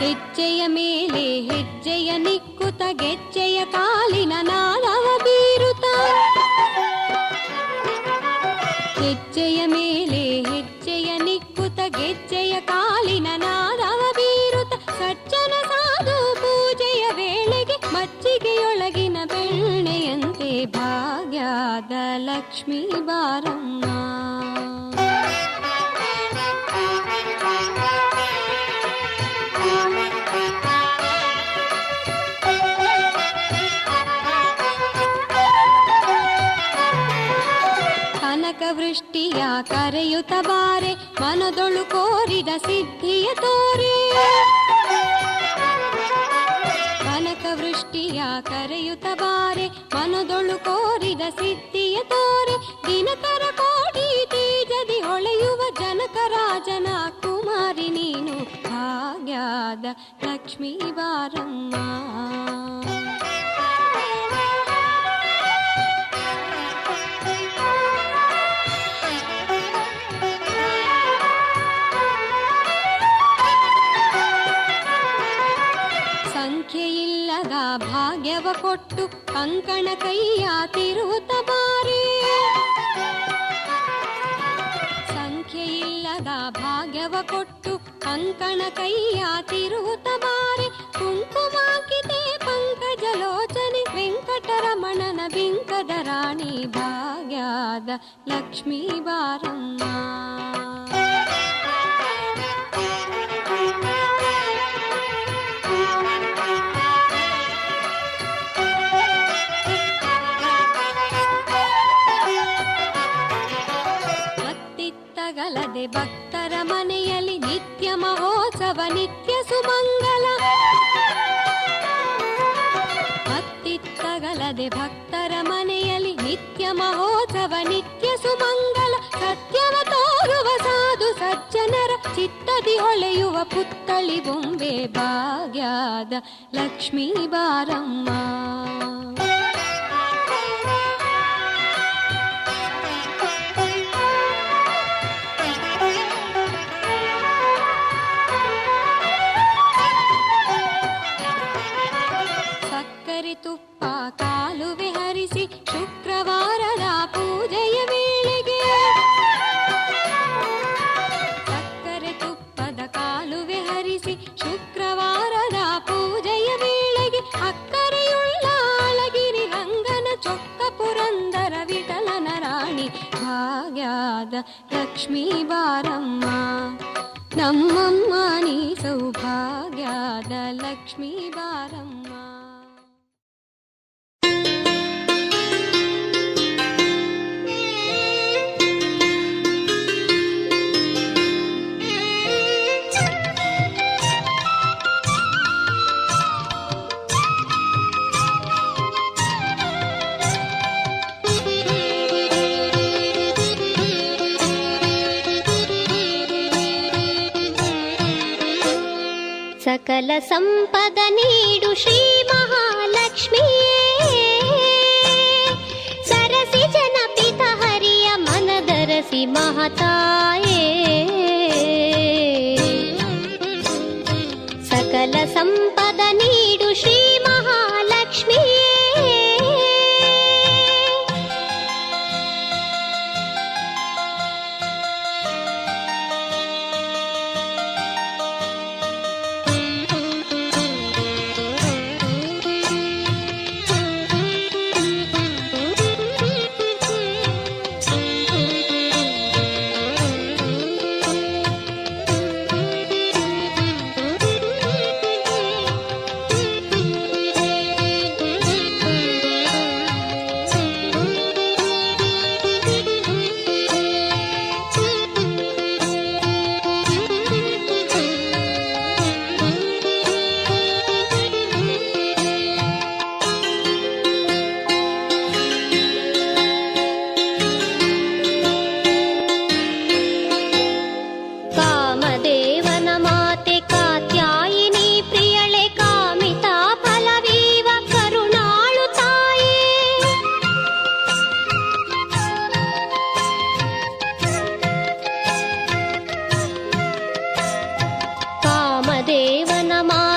ಹೆಜ್ಜೆಯ ಮೇಲೆ ಹೆಜ್ಜೆಯ ನಿಕ್ಕುತ ಗೆಜ್ಜೆಯ ಕಾಲಿನ ನಾದವ ಬೀರುತ್ತ ಹೆಜ್ಜೆಯ ಮೇಲೆ ಹೆಜ್ಜೆಯ ನಿಕ್ಕುತ ಗೆಜ್ಜೆಯ ಕಾಲಿನ ನಾದವ ಬೀರುತ್ತ ಸಜ್ಜನ ಸಾಧು ಪೂಜೆಯ ವೇಳೆಗೆ ಮಜ್ಜಿಗೆಯೊಳಗಿನ ಬೆಣ್ಣೆಯಂತೆ ಭಾಗ್ಯದ ಲಕ್ಷ್ಮೀ ಬಾರಮ್ಮ ವೃಷ್ಟಿಯ ಕರೆಯುತ್ತ ಬಾರೆ ಮನದೊಳು ಕೋರಿದ ಸಿದ್ಧಿಯ ತೋರೆ ಕನಕ ವೃಷ್ಟಿಯ ಕರೆಯುತ್ತ ಬಾರೆ ಮನದೊಳು ಕೋರಿದ ಸಿದ್ಧಿಯ ತೋರೆ ದಿನಕರ ಕೋಟಿ ತೇಜದಿ ಹೊಳೆಯುವ ಜನಕರಾಜನ ಕುಮಾರಿ ನೀನು ಭಾಗ್ಯದ ಲಕ್ಷ್ಮೀ ಬಾರಮ್ಮ ಸಂಖ್ಯೆಯಿಲ್ಲದ ಭಾಗ್ಯವ ಕೊಟ್ಟು ಕಂಕಣ ಕೈಯ ತಿರುವುತ್ತ ಬಾರೆ ಸಂಖ್ಯೆಯಿಲ್ಲದ ಭಾಗ್ಯವ ಕೊಟ್ಟು ಕಂಕಣ ಕೈಯ ತಿರುವುತ್ತ ಬಾರೆ ಕುಂಕುಮಾಕಿತೆ ಪಂಕಜಲೋಚನೆ ವೆಂಕಟರಮಣನ ಬಿಂಕದ ರಾಣಿ ಭಾಗ್ಯದ ಲಕ್ಷ್ಮೀ ಬಾರಮ್ಮ ಗಲದೆ ಭಕ್ತರ ಮನೆಯಲ್ಲಿ ನಿತ್ಯ ಮಹೋತ್ಸವ ನಿತ್ಯ ಸುಮಂಗಲ ಅತ್ತಿತ್ತಗಲದೆ ಭಕ್ತರ ಮನೆಯಲ್ಲಿ ನಿತ್ಯ ಮಹೋತ್ಸವ ನಿತ್ಯ ಸುಮಂಗಲ ಸತ್ಯವ ತೋರುವ ಸಾಧು ಸಜ್ಜನರ ಚಿತ್ತದಿ ಹೊಳೆಯುವ ಪುತ್ತಳಿ ಬೊಂಬೆ ಭಾಗ್ಯದ ಲಕ್ಷ್ಮೀ ಬಾರಮ್ಮ ತುಪ್ಪ ಕಾಲುವೆ ಹರಿಸಿ ಶುಕ್ರವಾರದ ಪೂಜೆಯ ವೇಳೆಗೆ ಸಕ್ಕರೆ ತುಪ್ಪದ ಕಾಲುವೆ ಹರಿಸಿ ಶುಕ್ರವಾರದ ಪೂಜೆಯ ವೇಳೆಗೆ ಅಕ್ಕರೆಯುಳ್ಳ ಅಳಗಿರಿ ರಂಗನ ಚೊಕ್ಕ ಪುರಂದರ ವಿಠಲನ ರಾಣಿ ಭಾಗ್ಯದ ಲಕ್ಷ್ಮೀ ಬಾರಮ್ಮ ನಮ್ಮಮ್ಮ ನೀ ಸೌಭಾಗ್ಯದ ಲಕ್ಷ್ಮೀ ಬಾರಮ್ಮ ಸಕಲ ಸಂಪದ ನೀಡು ಶ್ರೀ ಮಹಾಲಕ್ಷ್ಮಿಯೇ ಸರಸಿ ಜನಪಿತ ಹರಿಯ ಮನದರಸಿ ಮಹತಾಯೇ ಸಕಲ ಸಂಪದ ನೀಡು ಶ್ರೀ ಮಹಾಲಕ್ಷ್ಮಿಯೇ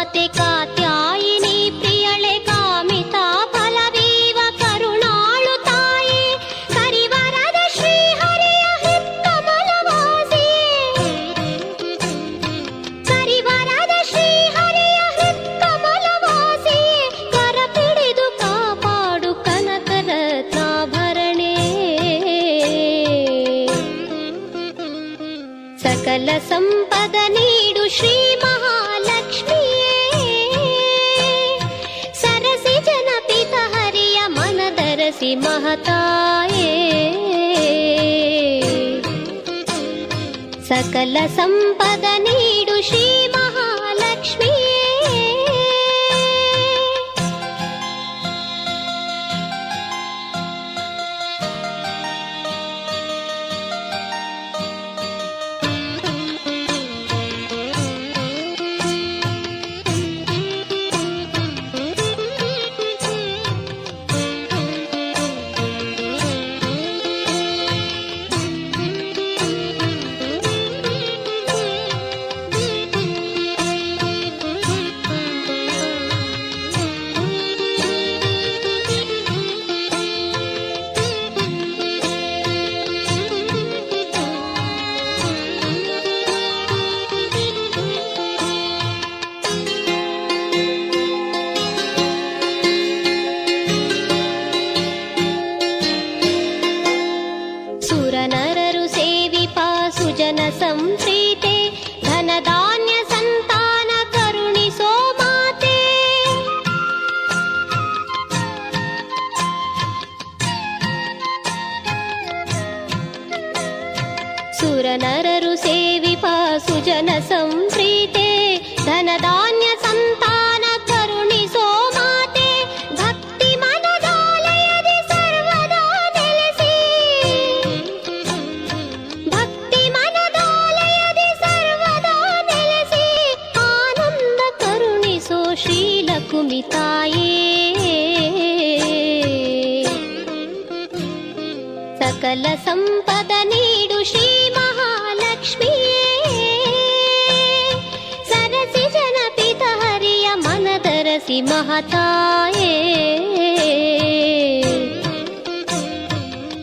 ಮಾತೆ ಕಾತ್ಯಾಯಿನಿ ಪ್ರಿಯಳೆ ಕಾಮಿತಾ ಫಲವೀವ ಕರುಣಾಳು ತಾಯೇ ಕರಿವರದ ಶ್ರೀಹರಿಯ ಹೃತ್ಕಮಲವಾಸಿಯೇ ಕರಿವರದ ಶ್ರೀಹರಿಯ ಹೃತ್ಕಮಲವಾಸಿಯೇ ಕರ ಪಿಡಿದು ಕಾಪಾಡು ಕನಕರತ್ನಾಭರಣೆ ಸಕಲ ಸಂಪದ ನೀಡು ಶ್ರೀ ಮಹಾಲಕ್ಷ್ಮಿಯೇ ಸರಸಿ ಜನಪಿತ ಹರಿಯ ಮನದರಸಿ ಮಹತಾಯೇ ಸಕಲ ಸಂಪದ ನೀಡು ಶ್ರೀ ಮಹಾಲಕ್ಷ್ಮಿಯೇ ಸುರನರರು ಸೇವಿಪಾ ಸುಜನ ಸಂಪ್ರೀತೆ ಧನಧಾನ್ಯ ಸಂತಾನ ಕರುಣಿಸೋ ಮಾತೆ ಸುರನರರು ಸೇವಿಪಾ ಸುಜನ ಸಂಪ್ರೀತೆ ಧನಧಾನ್ಯ ಸಂತಾನ ಕರುಣಿಸೋ ಮಾತೆ ಭಕ್ತಿ ಮನದಾಲಯದಿ ಸರ್ವದಾ ನೆಲೆಸಿ ಭಕ್ತಿ ಮನದಾಲಯದಿ ಸರ್ವದಾ ನೆಲೆಸಿ ಆನಂದ ಕರುಣಿಸೋ ಶ್ರೀಲಕುಮಿ ತಾಯೇ ಸಕಲ ಸಂಪದ ನೀಡು ಶ್ರೀ ಮಹಾಲಕ್ಷ್ಮಿಯೇ ಸರಸಿ ಜನಪಿತ ಹರಿಯ ಮನದರಸಿ ಮಹತಾಯೇ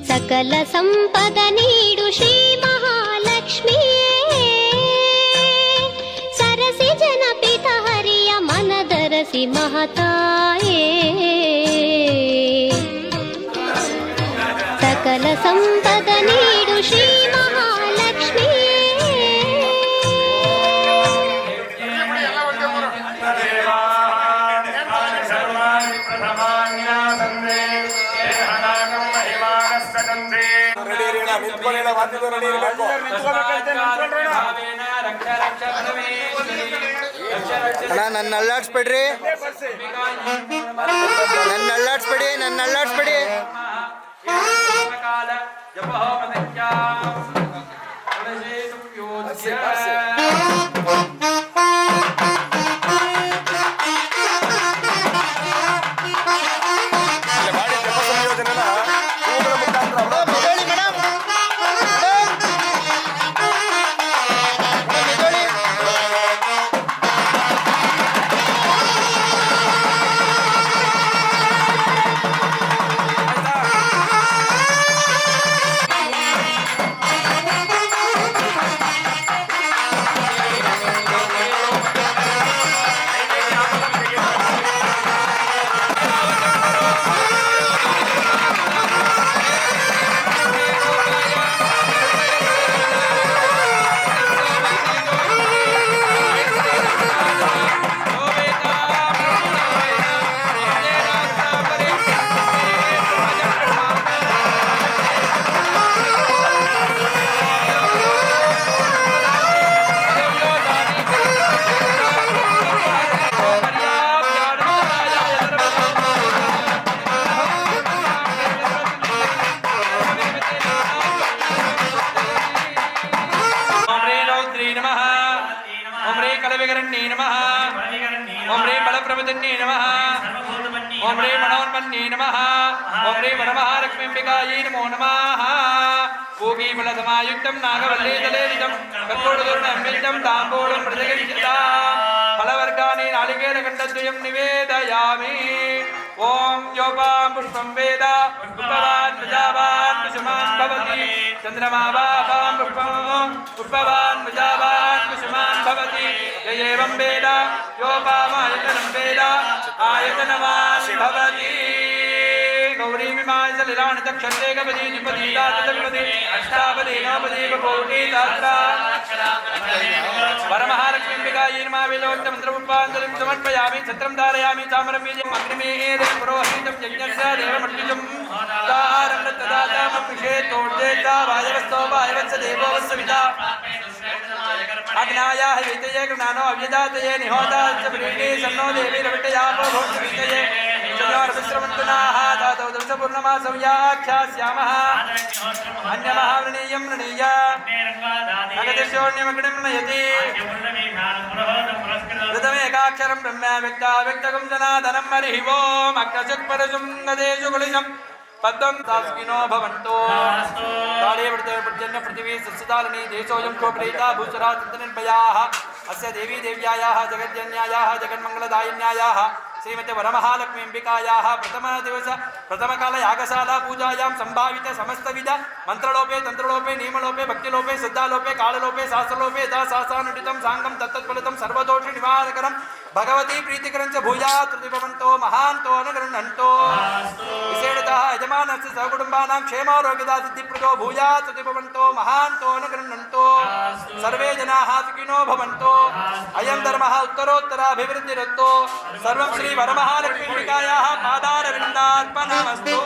ಸಕಲ ಸಂಪದ ನೀಡು ಶ್ರೀ ಮಹಾಲಕ್ಷ್ಮಿಯೇ ಸರಸಿ ಜನಪಿತ ಹರಿಯ ಮನದರಸಿ ಮಹತಾಯೇ ಸಕಲ ಸಂಪದ ನೀಡು ಶ್ರೀ ಮಹಾಲಕ್ಷ್ಮಿಯೇ ಅಣ್ಣ ನನ್ನ ಅಲ್ಲಾಡ್ಸ್ಬೇಡ್ರಿ ನನ್ನ ಅಲ್ಲಾಡ್ಸ್ಬೇಡಿ ನನ್ನ ಅಲ್ಲಾಡ್ಸ್ಬೇಡಿ ओम ह्रीं मनोन्मन्ये नमः ओम ह्रीं वरमहालक्ष्मीम्बिकायै नमो नमः पूगीफलसमायुक्तं नागवल्लीतलेरितं कर्पूरदूर्णं ताम्बूलं प्रतिगच्छिताम् फलवर्गाणि नारिकेलखण्डद्वयं निवेदयामि ॐ योपां पुष्पं वेद पुष्पवान् प्रजावान् कुसुमान् भवति चन्द्रमा वापां पुष्पं पुष्पवान् प्रजावान् कुसुमान् भवति य एवं वेद योपामायतनं वेद आयतनवान् भवति गौरी विमाय सलिलान चक्षते गपति निपति दातपति अष्टापति नवपति बकोटी दात्रा वरमहालक्ष्मीम्बिकायै नमः विलोक्य मन्त्रपुष्पाञ्जलिं समर्पयामि छत्रं धारयामि चामरं बीजम् अग्निमेः पुरोहितं यज्ञस्य देवमर्पितं तारं तदातामपिषे तोर्जेता वायवस्तोपायवत्स देवोवत्सविता अग्नायाः वितये गृणानो अव्यजातये निहोताश्च प्रीणे सन्नो देवी रविटयापो भोक्तवितये चन्द्रमन्तुनाः दातौ दंशपूर्णमासव्याख्यास्यामः अन्यमहावृणीयं वृणीय अगतिशोण्यमग्निं नयति ऋतमेकाक्षरं ब्रह्म व्यक्ताव्यक्तकं जनादनं हरिः ओम् अग्रशक्परशुं नदेषु कुलिशं पद्मं दास्किनो भवन्तो काले पर्जन्य पृथिवी सस्यतारिणी देशोऽयं क्षोभ्रेता भूचरा चिन्तनिर्भयाः अस्य देवी देव्यायाः जगज्जन्यायाः जगन्मङ्गलदायिन्यायाः श्रीमती वरमहालक्ष्मीम्बिकायाः प्रथमकाल यागशाला पूजायां संभावित समस्तविध मंत्रलोपे तंत्रलोपे नियमलोपे भक्तिलोपे श्रद्धालोपे काललोपे शास्त्रलोपे यथाशास्त्रानुष्ठितं सांगं तत्तत्फलितं सर्वदोष निवारकरं भगवती प्रीतिकरं च भूयात् प्रतिभवन्तो महान्तो अनुगृह्णन्तो विशेषतः यजमानस्य सहकुटुम्बानां क्षेमारोग्यदा सिद्धिप्रदो भूयात् प्रतिभवन्तो महान्तो अनुगृह्णन्तो सर्वे जनाः सुखिनो भवन्तो अयं धर्मः उत्तरोत्तराभिवृद्धिरस्तो सर्वं श्री वरमहालक्ष्मीम्बिकायाः पादारविन्दार्पणमस्तु।